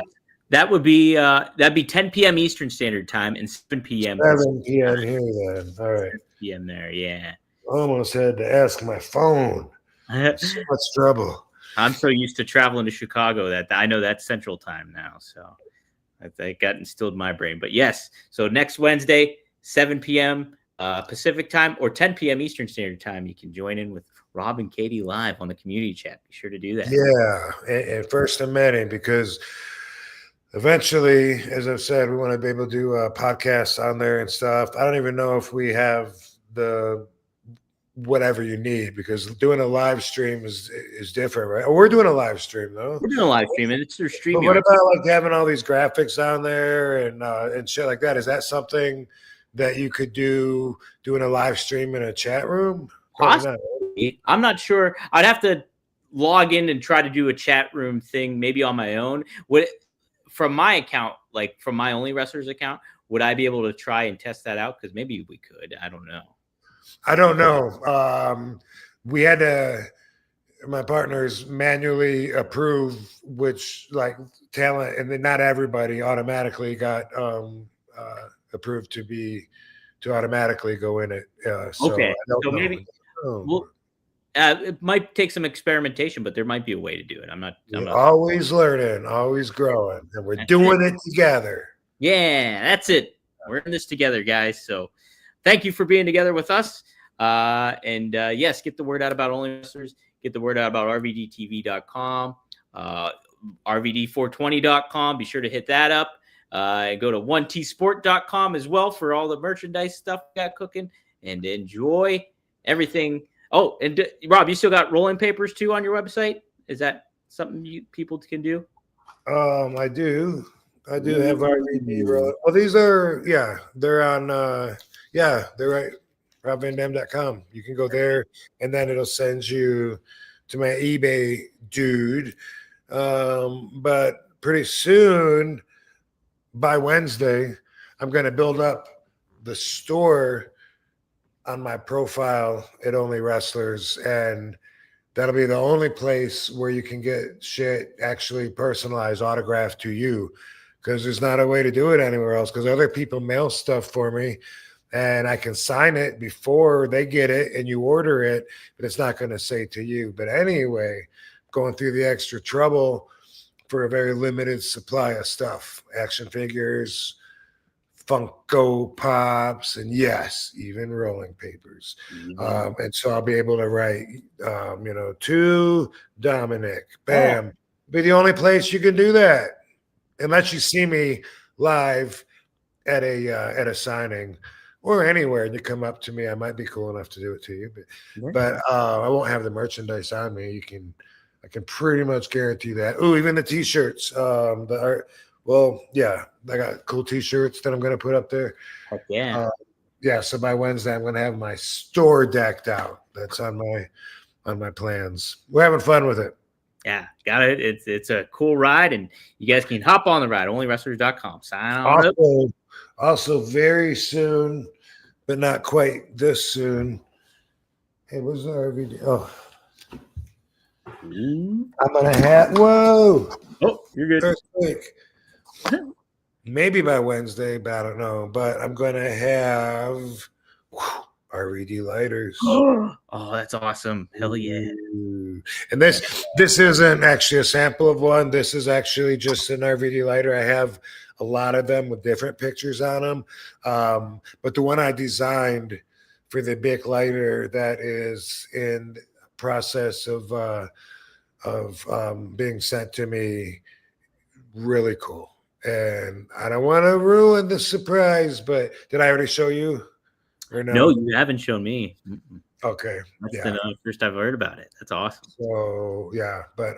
that would be that'd be 10 p.m. Eastern Standard Time and 7 p.m. 7 p.m. here then. All right. 7 p.m. there, yeah. I almost had to ask my phone. So much trouble. I'm so used to traveling to Chicago that I know that's Central Time now. So that got instilled in my brain. But yes, so next Wednesday, 7 p.m. Pacific Time or 10 p.m. Eastern Standard Time, you can join in with Rob and Katie live on the community chat. Be sure to do that. Yeah, and first and many, because eventually, as I've said, we want to be able to do podcasts on there and stuff. I don't even know if we have the whatever you need, because doing a live stream is different, right? Oh, we're doing a live stream though. We're doing a live stream, and it's their stream. But what about having all these graphics on there and shit like that? Is that something that you could do doing a live stream in a chat room? Possibly. I'm not sure. I'd have to log in and try to do a chat room thing, maybe on my own. From my account, like from my Only Wrestlers account, would I be able to try and test that out? Because maybe we could. I don't know. We had to, my partners manually approve which talent, and then not everybody automatically got approved to automatically go in it. Okay, so maybe It might take some experimentation, but there might be a way to do it. I'm not always learning, always growing, and we're doing it together. Yeah, that's it. We're in this together, guys. So thank you for being together with us. Yes, get the word out about Only Wrestlers. Get the word out about rvdtv.com, rvd420.com. Be sure to hit that up. Go to 1tsport.com as well for all the merchandise stuff we got cooking, and enjoy everything. Oh, and Rob, you still got rolling papers too on your website? Is that something people can do? I do have RVD roll. Well, these are they're on they're right. RobVanDam.com. You can go there, and then it'll send you to my eBay dude. But pretty soon, by Wednesday, I'm going to build up the store on my profile at Only Wrestlers, and that'll be the only place where you can get shit actually personalized, autographed to you, because there's not a way to do it anywhere else, because other people mail stuff for me and I can sign it before they get it and you order it, but it's not going to say to you. But anyway, going through the extra trouble for a very limited supply of stuff, action figures, Funko Pops, and yes, even rolling papers. And so I'll be able to write, to Dominic, bam. Be the only place you can do that, unless you see me live at a signing or anywhere, and you come up to me. I might be cool enough to do it to you, but I won't have the merchandise on me. I can pretty much guarantee that. Oh, even the T-shirts, the art. Well, yeah, I got cool T-shirts that I'm going to put up there. Heck yeah. So by Wednesday, I'm going to have my store decked out. That's on my plans. We're having fun with it. Yeah, got it. It's a cool ride, and you guys can hop on the ride. OnlyWrestlers.com. Sign on up. Also, very soon, but not quite this soon. Hey, what's the RVD? Oh. I'm going to have. Whoa. Oh, you're good. Maybe by Wednesday, but I don't know. But I'm going to have RVD lighters. Oh, that's awesome. Hell yeah. And this isn't actually a sample of one. This is actually just an RVD lighter. I have a lot of them with different pictures on them. But the one I designed for the big lighter that is in process of being sent to me, really cool. And I don't want to ruin the surprise, but did I already show you? Or no? No, you haven't shown me. Okay. That's the first I've heard about it. That's awesome. So yeah, but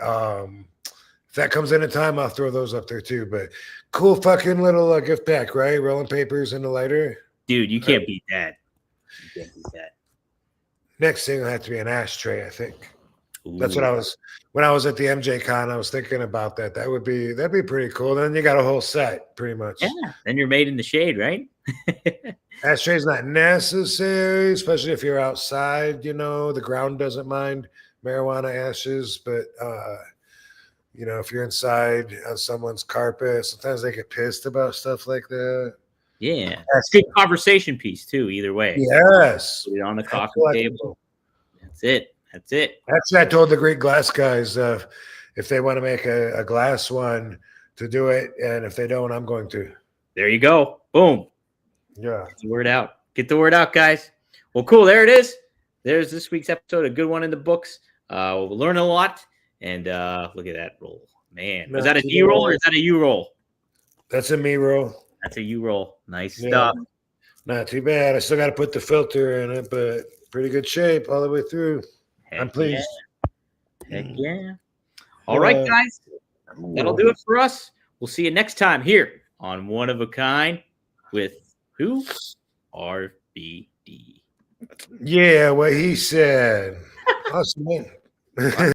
if that comes in time, I'll throw those up there too. But cool fucking little gift pack, right? Rolling papers and a lighter. Dude, you can't beat that. You can't beat that. Next thing will have to be an ashtray, I think. Ooh. That's what when I was at the MJ Con, I was thinking about that. That'd be pretty cool. Then you got a whole set, pretty much. Yeah. Then you're made in the shade, right? Ashtray's not necessary, especially if you're outside, the ground doesn't mind marijuana ashes, but if you're inside on someone's carpet, sometimes they get pissed about stuff like that. Yeah. It's a good conversation piece too, either way. Yes. Put it on the coffee table. That's it. Actually, I told the Greek glass guys if they want to make a glass one to do it, and if they don't, I'm going to. There you go. Boom. Yeah. Get the word out, guys. Well, cool. There it is. There's this week's episode. A good one in the books. We'll learn a lot. And look at that roll. Man. Was that a D roll or is that a U roll? That's a me roll. That's a U roll. Nice stuff. Not too bad. I still got to put the filter in it, but pretty good shape all the way through. I'm pleased. Heck yeah. All right, guys. That'll do it for us. We'll see you next time here on One of a Kind with who? RVD. Yeah, what he said. Awesome, man.